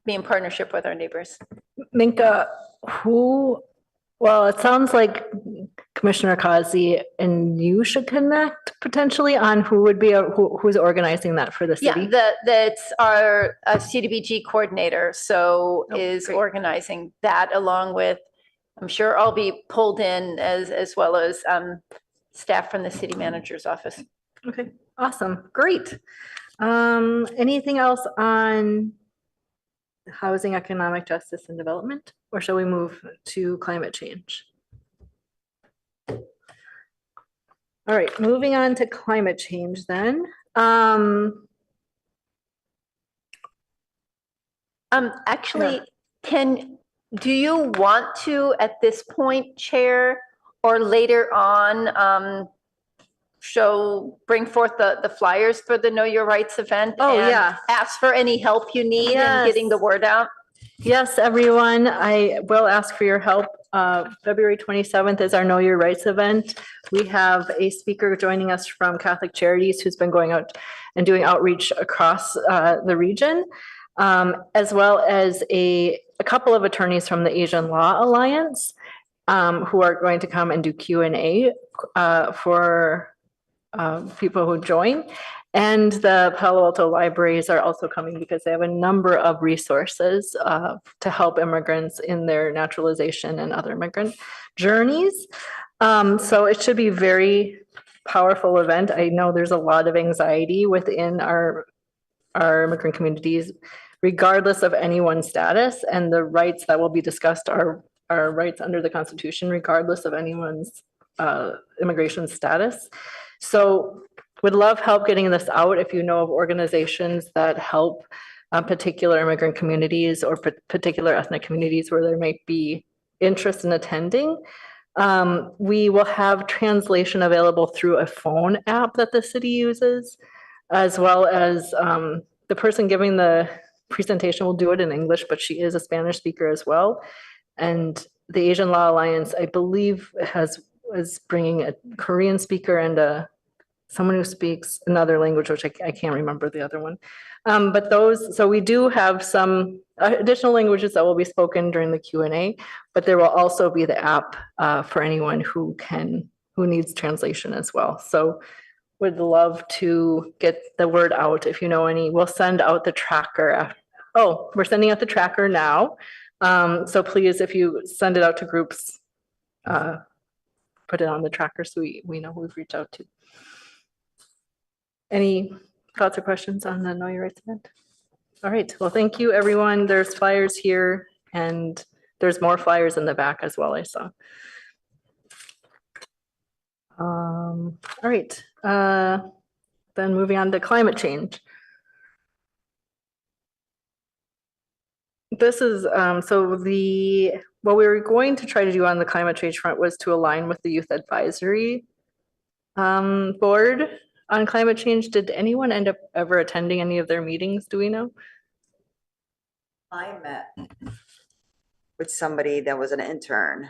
be in partnership with our neighbors. Minka, well, it sounds like Commissioner Causey and you should connect potentially on who would be, who's organizing that for the city. Yeah, that's our CDBG coordinator, so Oh, is great. organizing that along with, I'm sure I'll be pulled in as well as staff from the city manager's office. Okay, awesome, great. Anything else on housing, economic justice and development, or shall we move to climate change? All right, moving on to climate change then. Actually, do you want to, at this point, Chair, or later on, bring forth the flyers for the Know Your Rights event? Oh, and yeah. ask for any help you need in getting the word out? Yes, everyone, I will ask for your help. February 27th is our Know Your Rights event. We have a speaker joining us from Catholic Charities who's been going out and doing outreach across the region, as well as a couple of attorneys from the Asian Law Alliance who are going to come and do Q&A for people who join. And the Palo Alto libraries are also coming because they have a number of resources to help immigrants in their naturalization and other immigrant journeys. So it should be a very powerful event. I know there's a lot of anxiety within our immigrant communities, regardless of anyone's status, and the rights that will be discussed are rights under the Constitution, regardless of anyone's immigration status. So would love help getting this out. If you know of organizations that help particular immigrant communities or particular ethnic communities where there might be interest in attending, we will have translation available through a phone app that the city uses, as well as the person giving the presentation will do it in English, but she is a Spanish speaker as well. And the Asian Law Alliance, I believe, is bringing a Korean speaker and someone who speaks another language, which I can't remember the other one. But so we do have some additional languages that will be spoken during the Q&A, but there will also be the app for anyone who needs translation as well. So would love to get the word out. If you know any, we'll send out the tracker. We're sending out the tracker now. So please, if you send it out to groups, put it on the tracker so we know who we've reached out to. Any thoughts or questions on the Know Your Rights event? All right, well, thank you, everyone. There's flyers here and there's more flyers in the back as well, I saw. All right, then moving on to climate change. This is, what we were going to try to do on the climate change front was to align with the youth advisory board on climate change. Did anyone end up ever attending any of their meetings? Do we know? I met with somebody that was an intern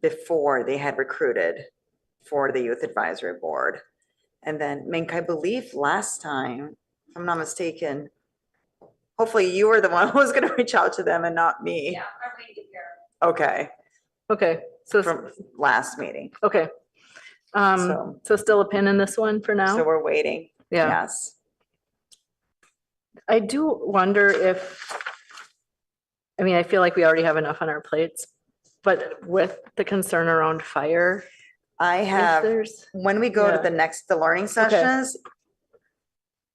before they had recruited for the youth advisory board. And then, Mink, I believe last time, if I'm not mistaken, hopefully you were the one who was going to reach out to them and not me. Yeah, I'm waiting here. Okay, Okay, so, from last meeting. okay. So still a pin in this one for So now? we're waiting. Yeah. Yes. I do wonder if, I mean, I feel like we already have enough on our plates, but with the concern around fire, I if have, there's, when we go to Yeah. the learning sessions,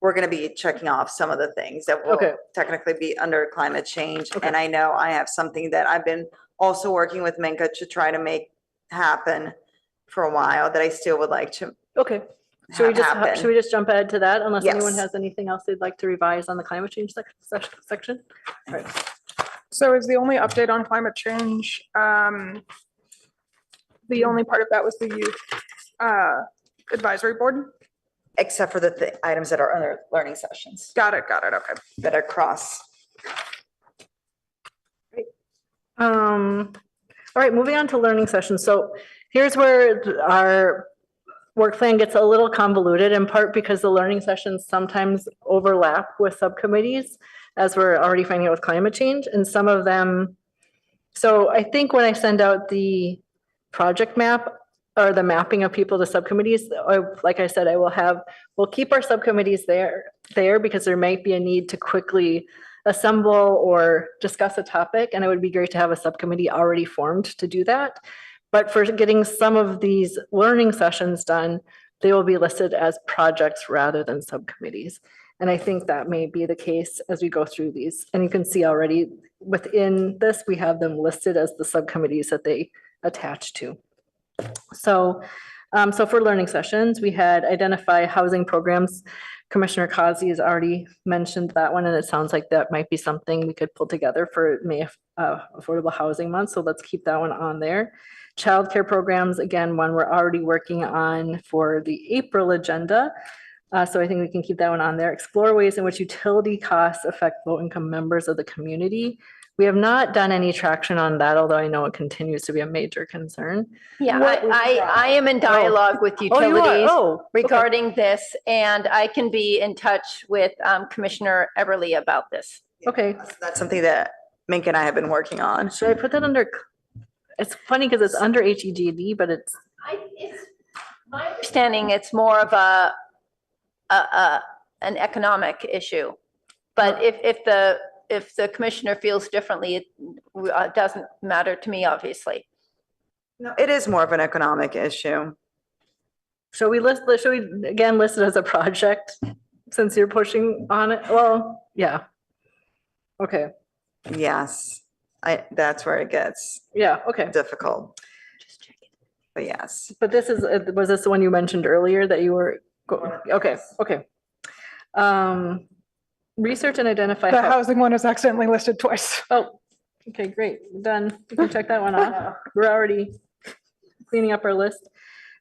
we're going to be checking off some of the things that will Okay. technically be under climate change. Okay. And I know I have something that I've been also working with Minka to try to make happen for a while that I still would like to okay. Should we have just, happen. should we just jump ahead to that unless anyone Yes. has anything else they'd like to revise on the climate change section? All right. So is the only update on climate change, the only part of that was the youth advisory board? Except for the items that are under learning sessions Got it, okay. that are cross. All right, moving on to learning sessions. So here's where our work plan gets a little convoluted, in part because the learning sessions sometimes overlap with subcommittees, as we're already finding out with climate change, and some of them. So I think when I send out the project map or the mapping of people to subcommittees, like I said, we'll keep our subcommittees there because there might be a need to quickly assemble or discuss a topic, and it would be great to have a subcommittee already formed to do that. But for getting some of these learning sessions done, they will be listed as projects rather than subcommittees. And I think that may be the case as we go through these. And you can see already within this, we have them listed as the subcommittees that they attach to. So for learning sessions, we had identify housing programs. Commissioner Kazi has already mentioned that one, and it sounds like that might be something we could pull together for May Affordable Housing Month. So let's keep that one on there. Childcare programs, again, one we're already working on for the April agenda. So I think we can keep that one on there. Explore ways in which utility costs affect low-income members of the community. We have not done any traction on that, although I know it continues to be a major concern. Yeah, What- I am in dialogue with Oh, you are? utilities Oh, okay. regarding this, and I can be in touch with Commissioner Everly about this. Okay, That's something that Mink and I have been working on. should I put that under, it's funny because it's under HEGD, but it's, It's my understanding it's more of an economic issue. But if the commissioner feels differently, it doesn't matter to me, obviously. No, it is more of an economic issue. should we again list it as a project since you're pushing on it? Well, yeah. Okay, Yes, that's where it gets yeah, okay. difficult. But yes. But this is, was this the one you mentioned earlier that you were, okay, okay. Research and identify. The housing one is accidentally listed twice. Oh, okay, great, done. We can check that one off. We're already cleaning up our list.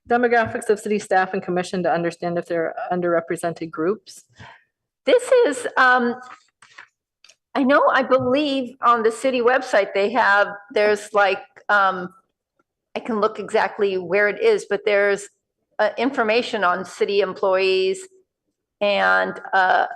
Demographics of city staff and commission to understand if they're underrepresented groups. This is, I believe on the city website, there's like, I can look exactly where it is, but there's information on city employees and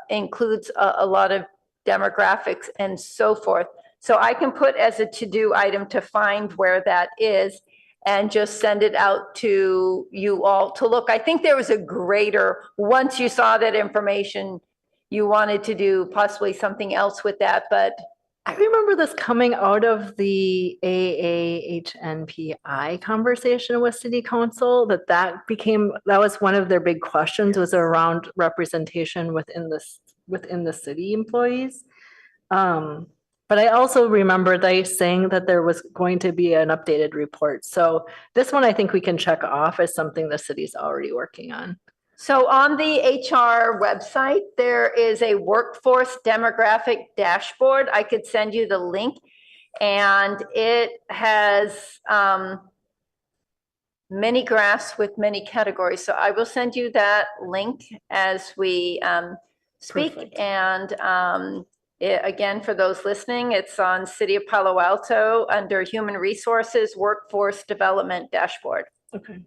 includes a lot of demographics and so forth. So I can put as a to-do item to find where that is and just send it out to you all to look. I think there was a greater, once you saw that information, you wanted to do possibly something else with that, but I remember this coming out of the AAHNPI conversation with city council, that was one of their big questions, was around representation within the city employees. But I also remember they saying that there was going to be an updated report. So this one, I think we can check off as something the city's already working on. So on the HR website, there is a workforce demographic dashboard. I could send you the link. And it has many graphs with many categories. So I will send you that link as we speak. Perfect. And again, for those listening, it's on City of Palo Alto under Human Resources Workforce Development Dashboard. Okay.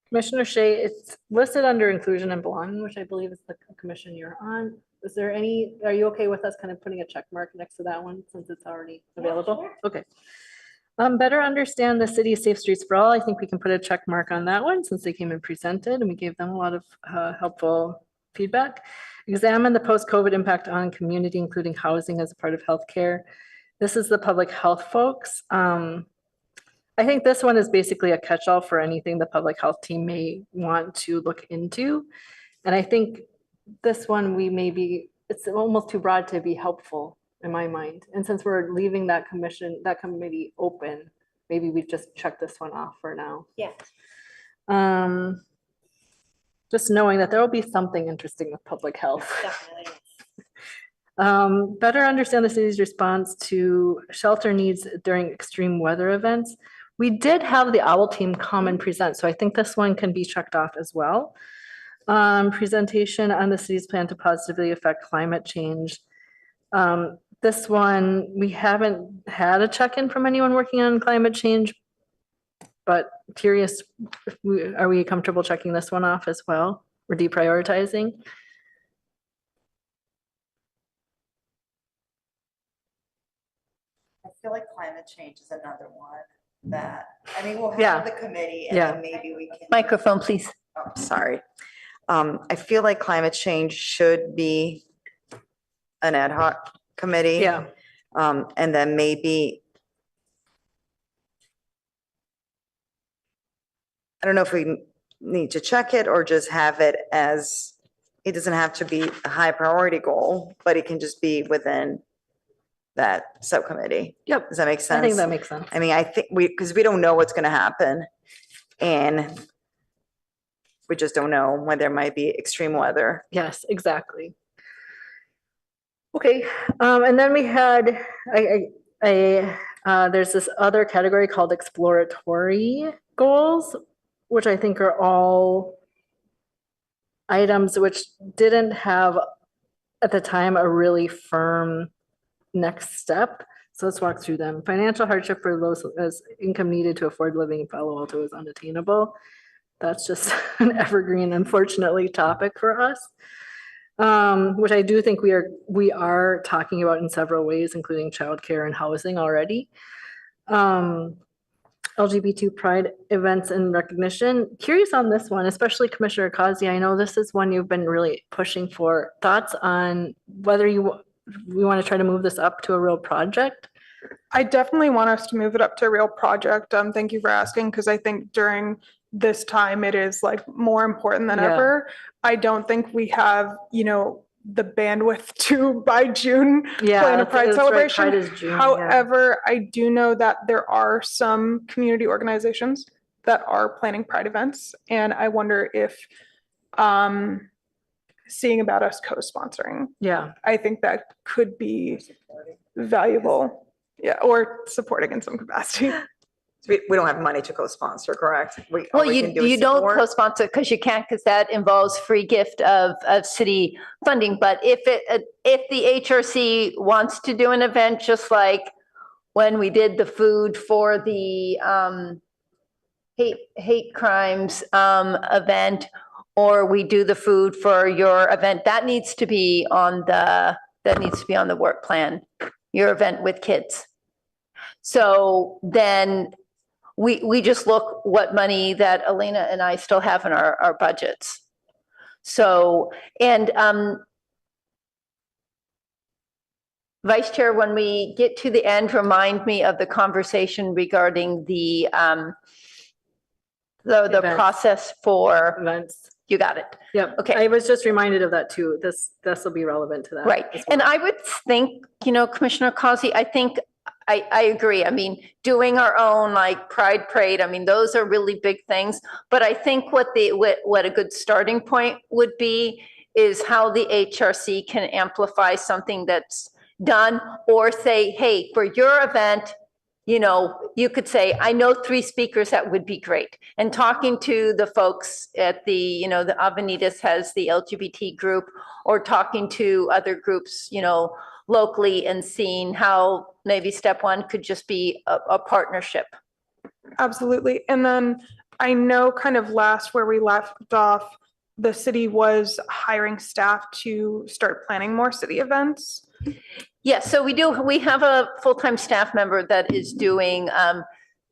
Commissioner Shea, it's listed under inclusion and belonging, which I believe is the commission you're on. Is there any, are you okay with us kind of putting a check mark next to that one since it's already available? Okay. Better understand the city's safe streets for all. I think we can put a check mark on that one since they came and presented and we gave them a lot of helpful feedback. Examine the post-COVID impact on community, including housing as a part of healthcare. This is the public health folks. I think this one is basically a catch-all for anything the public health team may want to look into. And I think this one it's almost too broad to be helpful in my mind. And since we're leaving that committee open, maybe we just check this one off for now. Yeah. Just knowing that there will be something interesting with public health. Definitely. Better understand the city's response to shelter needs during extreme weather events. We did have the OWL team come and present, so I think this one can be checked off as well. Presentation on the city's plan to positively affect climate change. This one, we haven't had a check-in from anyone working on climate change, but curious, are we comfortable checking this one off as well? We're deprioritizing. I feel like climate change is another one that, I mean, we'll Yeah. have the committee and Yeah. then maybe we can. Microphone, please. Oh, sorry. I feel like climate change should be an ad hoc committee. Yeah, And then maybe, I don't know if we need to check it or just have it as, it doesn't have to be a high priority goal, but it can just be within that subcommittee. Yep. Does that make sense? I think that makes sense. I mean, I think because we don't know what's going to happen and we just don't know when there might be extreme weather. Yes, exactly. Okay, and then we had, there's this other category called exploratory goals, which I think are all items which didn't have at the time a really firm next step. So let's walk through them. Financial hardship for those as income needed to afford living in Palo Alto is unattainable. That's just an evergreen, unfortunately, topic for us. Which I do think we are talking about in several ways, including childcare and housing already. LGBT pride events and recognition. Curious on this one, especially Commissioner Kazi. I know this is one you've been really pushing for. Thoughts on whether we want to try to move this up to a real project? I definitely want us to move it up to a real project. Thank you for asking, because I think during this time it is like more important than Yeah. ever. I don't think we have, the bandwidth to by June plan a pride that's right, celebration. Pride is June, yeah. However, I do know that there are some community organizations that are planning pride events, and I wonder if seeing about us co-sponsoring, Yeah, I think that could be valuable. Yeah, or supporting in some capacity. We don't have money to co-sponsor, correct? All Well, we can do is you don't support. co-sponsor because you can't, because that involves free gift of city funding. But if the HRC wants to do an event, just like when we did the food for the hate crimes event, or we do the food for your event, that needs to be on the work plan, your event with kids. So then we just look what money that Elena and I still have in our budgets. So, and Vice Chair, when we get to the end, remind me of the conversation regarding the Events. process for, events. you got it. Yep. Okay. I was just reminded of that too. This will be relevant to that. Right. as And well. I would think, Commissioner Causey, I think I agree. I mean, doing our own like Pride Parade, I mean, those are really big things. But I think what a good starting point would be is how the HRC can amplify something that's done, or say, hey, for your event, you know, you could say, I know 3 speakers that would be great. And talking to the folks at the, you know, the Avenidas has the LGBT group, or talking to other groups, you know, locally, and seeing how maybe step one could just be a partnership. Absolutely. And then I know kind of last where we left off, the city was hiring staff to start planning more city events. Yes, so we have a full-time staff member that is doing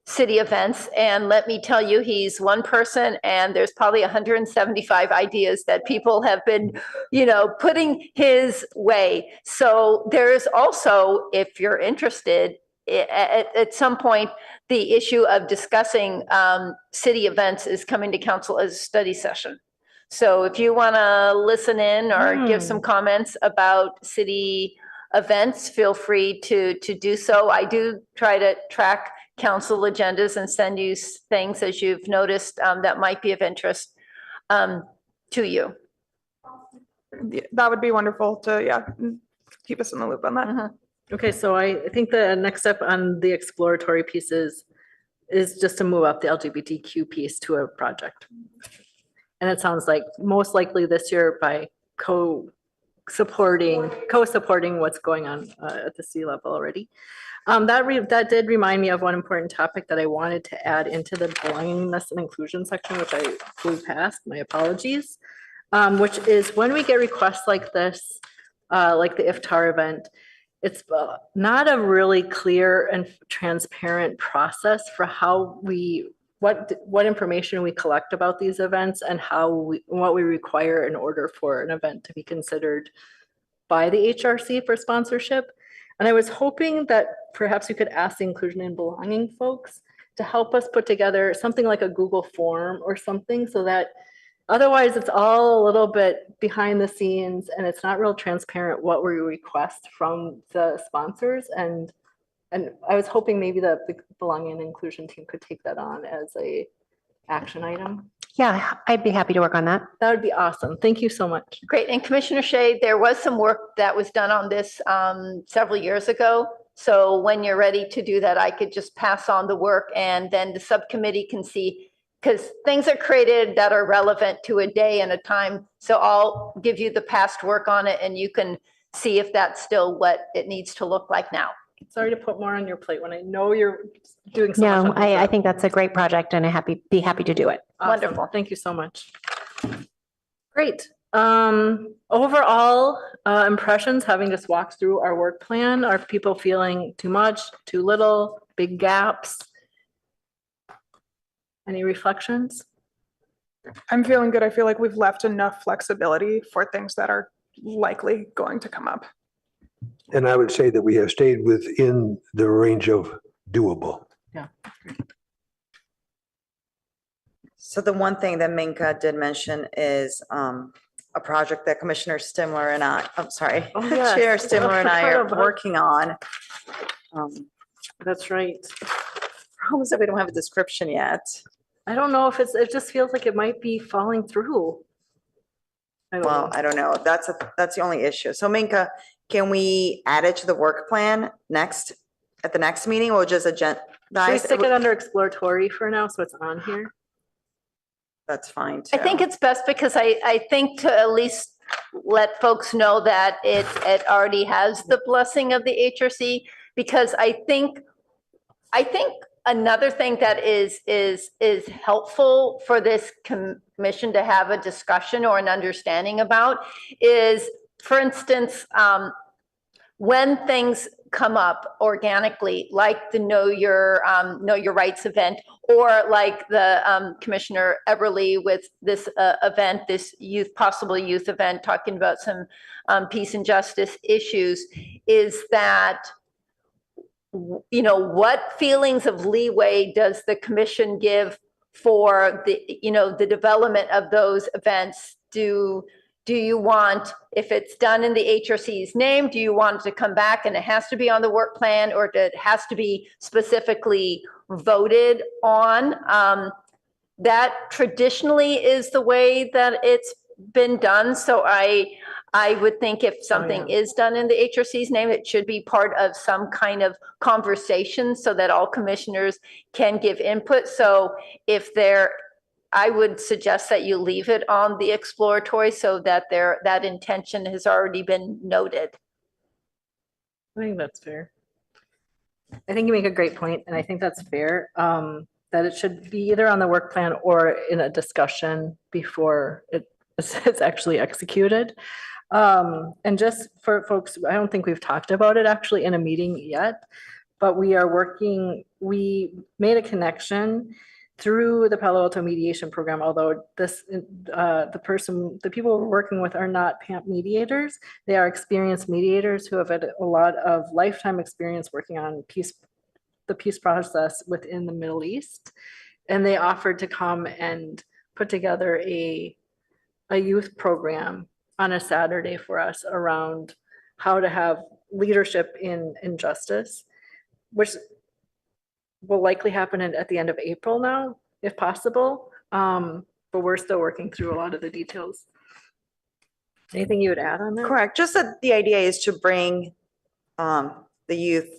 city events. And let me tell you, he's one person, and there's probably 175 ideas that people have been, you know, putting his way. So there's also, if you're interested, at some point, the issue of discussing city events is coming to council as a study session. So if you want to listen in or give some comments about city events, feel free to do so. I do try to track council agendas and send you things, as you've noticed, that might be of interest to you. Yeah, that would be wonderful to, keep us in the loop on that. Okay, so I think the next step on the exploratory pieces is just to move up the LGBTQ piece to a project. And it sounds like most likely this year by co-supporting what's going on at the sea level already. That did remind me of one important topic that I wanted to add into the belongingness and inclusion section, which I flew past, my apologies, which is when we get requests like this, like the iftar event, it's not a really clear and transparent process for how what information we collect about these events, and what we require in order for an event to be considered by the HRC for sponsorship. And I was hoping that perhaps we could ask the inclusion and belonging folks to help us put together something like a Google form or something, so that otherwise it's all a little bit behind the scenes and it's not real transparent what we request from the sponsors. And I was hoping maybe the belonging and inclusion team could take that on as a action item. Yeah, I'd be happy to work on that. That would be awesome. Thank you so much. Great. And Commissioner Shea, there was some work that was done on this several years ago. So when you're ready to do that, I could just pass on the work, and then the subcommittee can see, because things are created that are relevant to a day and a time. So I'll give you the past work on it, and you can see if that's still what it needs to look like now. Sorry to put more on your plate when I know you're doing so much. No, I think that's a great project, and be happy to do it. Awesome. Wonderful. Thank you so much. Great. Overall impressions, having just walked through our work plan, are people feeling too much, too little, big gaps? Any reflections? I'm feeling good. I feel like we've left enough flexibility for things that are likely going to come up. And I would say that we have stayed within the range of doable. Yeah. So the one thing that Minka did mention is a project that Commissioner Stimler and I, I'm sorry, yes. Chair Stimler and I are Incredible. working on. That's right. Problem is that we don't have a description yet. I don't know if it just feels like it might be falling through. Well, I don't know. That's the only issue. So Minka, can we add it to the work plan at the next meeting, or just Should we stick it under exploratory for now so it's on here? That's fine too. I think it's best, because I think to at least let folks know that it already has the blessing of the HRC, because I think another thing that is helpful for this commission to have a discussion or an understanding about is, for instance, when things come up organically, like the Know Your Rights event, or like the Commissioner Everly with this event, this possible youth event, talking about some peace and justice issues, is that, you know, what feelings of leeway does the commission give for the development of those events? Do Do you want, if it's done in the HRC's name, do you want it to come back and it has to be on the work plan, or it has to be specifically voted on? That traditionally is the way that it's been done. So I would think if something is done in the HRC's name, it should be part of some kind of conversation so that all commissioners can give input. So if I would suggest that you leave it on the exploratory so that that intention has already been noted. I think that's fair. I think you make a great point, and I think that's fair, that it should be either on the work plan or in a discussion before it's actually executed. And just for folks, I don't think we've talked about it actually in a meeting yet, but we made a connection through the Palo Alto mediation program, although the people we're working with are not PAMP mediators. They are experienced mediators who have had a lot of lifetime experience working on the peace process within the Middle East. And they offered to come and put together a youth program on a Saturday for us around how to have leadership in justice, which will likely happen at the end of April now, if possible. But we're still working through a lot of the details. Anything you would add on that? Correct. Just that the idea is to bring the youth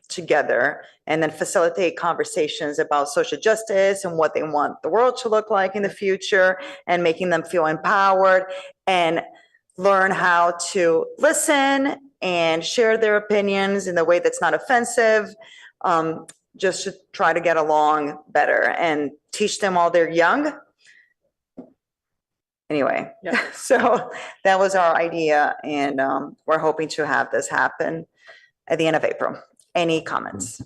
together and then facilitate conversations about social justice and what they want the world to look like in the future, and making them feel empowered and learn how to listen and share their opinions in a way that's not offensive, just to try to get along better and teach them while they're young. Anyway, Yeah. So that was our idea, and we're hoping to have this happen at the end of April. Any comments?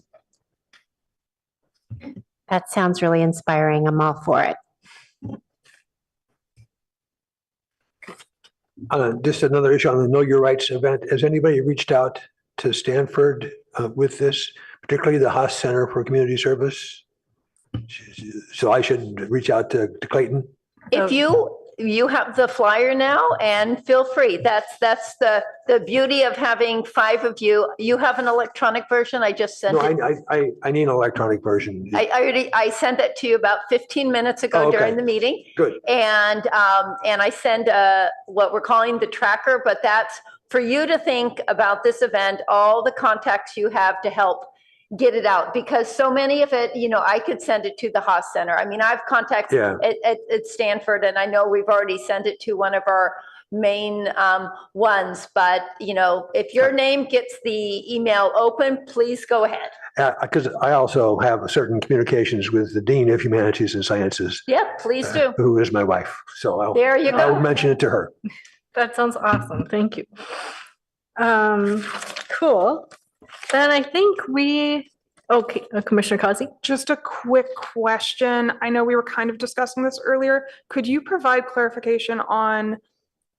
That sounds really inspiring. I'm all for it. Just another issue on the Know Your Rights event. Has anybody reached out to Stanford with this, particularly the Haas Center for Community Service? So I should reach out to Clayton? If you have the flyer now, and feel free. That's the beauty of having 5 of you. You have an electronic version. I just sent No, it. I need an electronic version. I sent it to you about 15 minutes ago Oh, okay. during the meeting. Good. And I send what we're calling the tracker, but that's for you to think about this event, all the contacts you have to help get it out, because so many of it, I could send it to the Haas Center. I mean, I've contacts at Stanford, and I know we've already sent it to one of our main ones, but if your name gets the email open, please go ahead. Because I also have certain communications with the Dean of Humanities and Sciences. Yeah, please do. Who is my wife. So There you go. I'll mention it to her. That sounds awesome. Thank you. Cool. Then I think okay, Commissioner Causey. Just a quick question. I know we were kind of discussing this earlier. Could you provide clarification on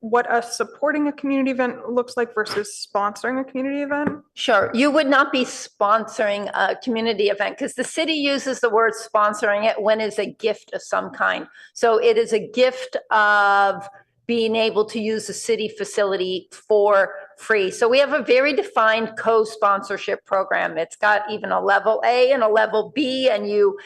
what us supporting a community event looks like versus sponsoring a community event? Sure. You would not be sponsoring a community event, because the city uses the word sponsoring it when it's a gift of some kind. So it is a gift of being able to use the city facility for free. So we have a very defined co-sponsorship program. It's got even a level A and a level B, and you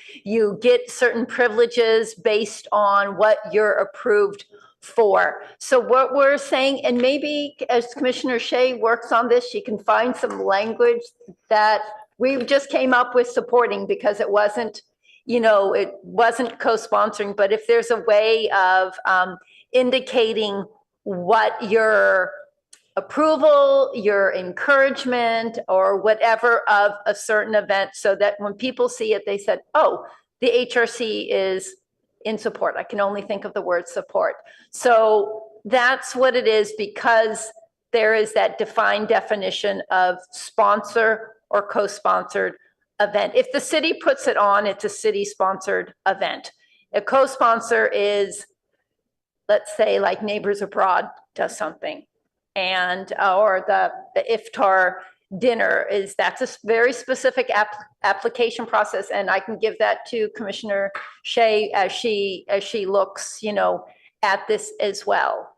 get certain privileges based on what you're approved for. So what we're saying, and maybe as Commissioner Shea works on this, she can find some language that we just came up with supporting, because it wasn't co-sponsoring, but if there's a way of indicating what your approval, your encouragement, or whatever of a certain event, so that when people see it, they said, oh, the HRC is in support. I can only think of the word support. So that's what it is, because there is that defined definition of sponsor or co-sponsored event. If the city puts it on, it's a city-sponsored event. A co-sponsor is, let's say, like Neighbors Abroad does something, and or the iftar dinner that's a very specific application process, and I can give that to Commissioner Shea as she looks, at this as well.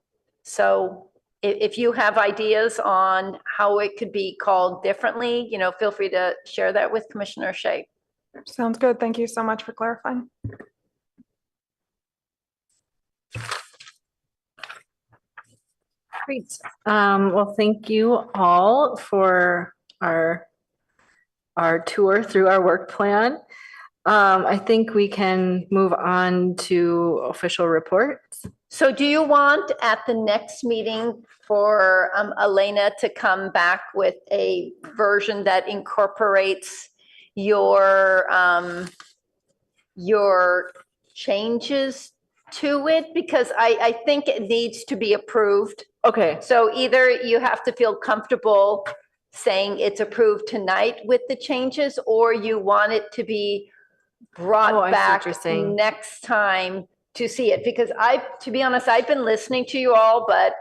So if you have ideas on how it could be called differently, feel free to share that with Commissioner Shea. Sounds good. Thank you so much for clarifying. Great. Well, thank you all for our tour through our work plan. I think we can move on to official reports. So do you want at the next meeting for Elena to come back with a version that incorporates your changes to it? Because I think it needs to be approved. Okay, So either you have to feel comfortable saying it's approved tonight with the changes, or you want it to be Oh, brought I see what back you're saying. next time to see it. Because to be honest, I've been listening to you all, but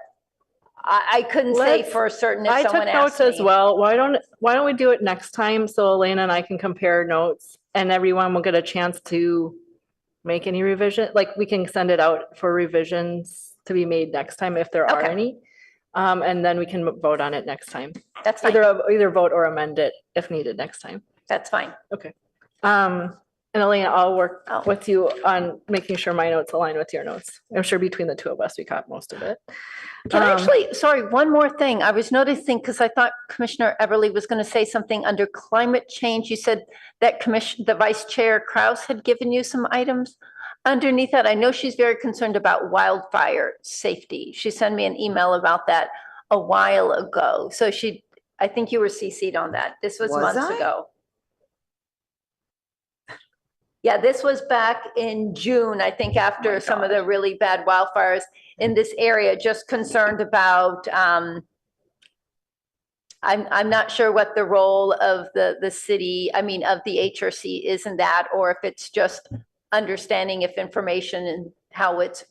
I couldn't say Let's- for certain if I took someone notes asked as me. well. Why don't we do it next time so Elena and I can compare notes and everyone will get a chance to make any revision, like we can send it out for revisions to be made next time if there are Okay. any. And then we can vote on it next time. That's fine. Either vote or amend it if needed next time. That's fine. And Elena, I'll work Oh. with you on making sure my notes align with your notes. I'm sure between the two of us, we caught most of it. Can I actually, sorry, one more thing. I was noticing, because I thought Commissioner Everly was going to say something under climate change. You said that the Vice Chair Kraus had given you some items underneath that. I know she's very concerned about wildfire safety. She sent me an email about that a while ago. So I think you were CC'd on that. This was Was months I? ago. Yeah, this was back in June, I think, after some of the really bad wildfires in this area, just concerned about, I'm not sure what the role of the city, of the HRC is in that, or if it's just understanding if information and how it's,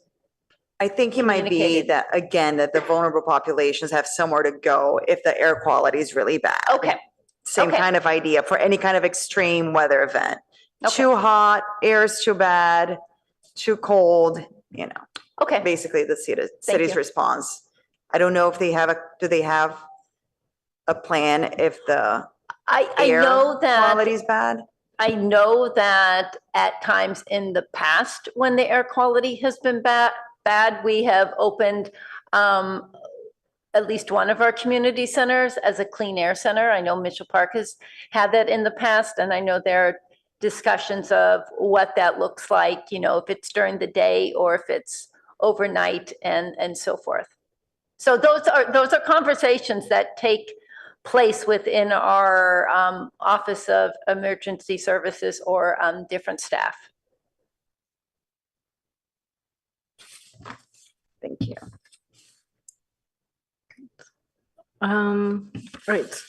I think it might be Communicated. that, again, that the vulnerable populations have somewhere to go if the air quality is really bad. okay, Same okay. kind of idea for any kind of extreme weather event. Okay. Too hot, air is too bad, too cold, okay. basically the city's you. response. I don't know if do they have a plan if the I air know that. quality is bad? I know that at times in the past, when the air quality has been bad, we have opened at least one of our community centers as a clean air center. I know Mitchell Park has had that in the past, and I know there are discussions of what that looks like, if it's during the day or if it's overnight and so forth. So those are conversations that take place within our Office of Emergency Services or different staff. Thank you. Right.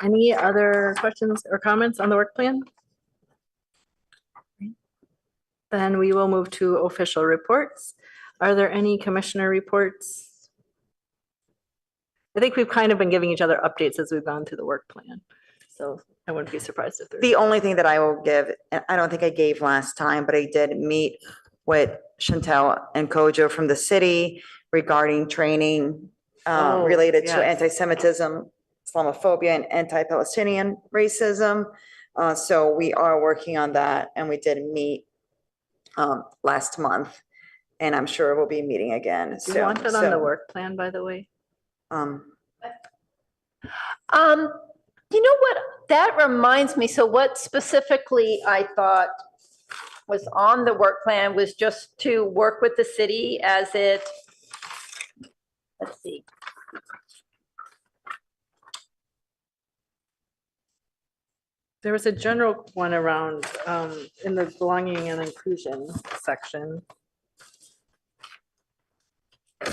Any other questions or comments on the work plan? Then we will move to official reports. Are there any commissioner reports? I think we've kind of been giving each other updates as we've gone through the work plan. So I wouldn't be surprised if there's. The only thing that I will give, and I don't think I gave last time, but I did meet with Chantel and Kojo from the city regarding training Oh, related to yes. anti-Semitism, Islamophobia, and anti-Palestinian racism. So we are working on that, and we did meet last month, and I'm sure we'll be meeting again Do soon. you want that on the work plan, by the way? You know what? That reminds me. So what specifically I thought was on the work plan was just to work with the city as it, let's see. There was a general one around in the belonging and inclusion section.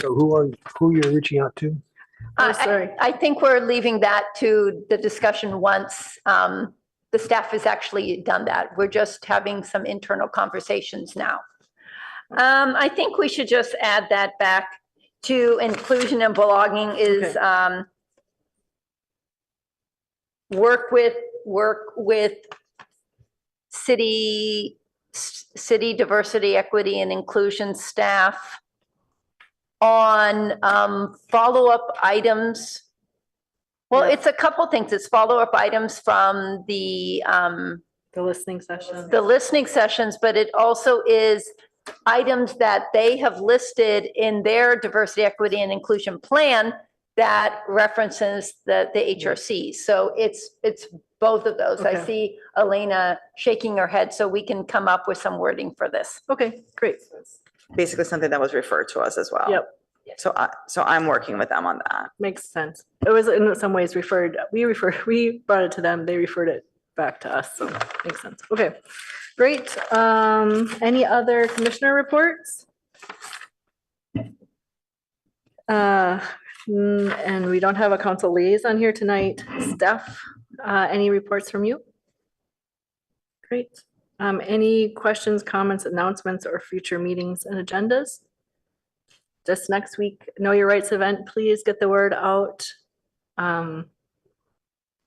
So who you're reaching out to? Oh, sorry. I think we're leaving that to the discussion once the staff has actually done that. We're just having some internal conversations now. I think we should just add that back to inclusion and belonging is work with city diversity, equity, and inclusion staff on follow-up items. Well, Yeah. it's a couple things. It's follow-up items from The listening session. the listening sessions, but it also is items that they have listed in their diversity, equity, and inclusion plan that references the HRC. So it's both of those. I Okay. see Elena shaking her head, so we can come up with some wording for this. Okay, great. Basically something that was referred to us as well. Yep. So I'm working with them on that. Makes sense. It was in some ways we brought it to them, they referred it back to us, so makes sense. Okay, great. Any other commissioner reports? And we don't have a council liaison here tonight. Steph, any reports from you? Great. Any questions, comments, announcements, or future meetings and agendas? Just next week, Know Your Rights event, please get the word out.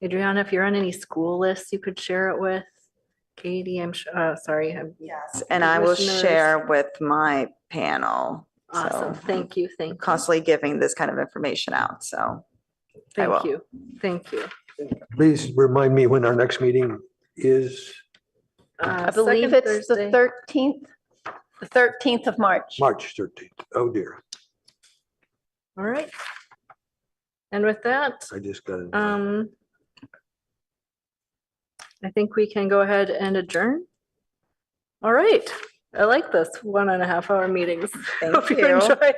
Adriana, if you're on any school lists, you could share it with Katie, sorry. Yes. And I will Commissioners. share with my panel. Awesome, So thank you, thank you. constantly giving this kind of information out, so. I will. Thank you, thank you. Please remind me when our next meeting is. I believe it's the 13th of March. March 13th. Oh dear, All right. And with that, I just got it. I think we can go ahead and adjourn. All right, I like this 1.5 hour meetings. Thank Hope you you. enjoy.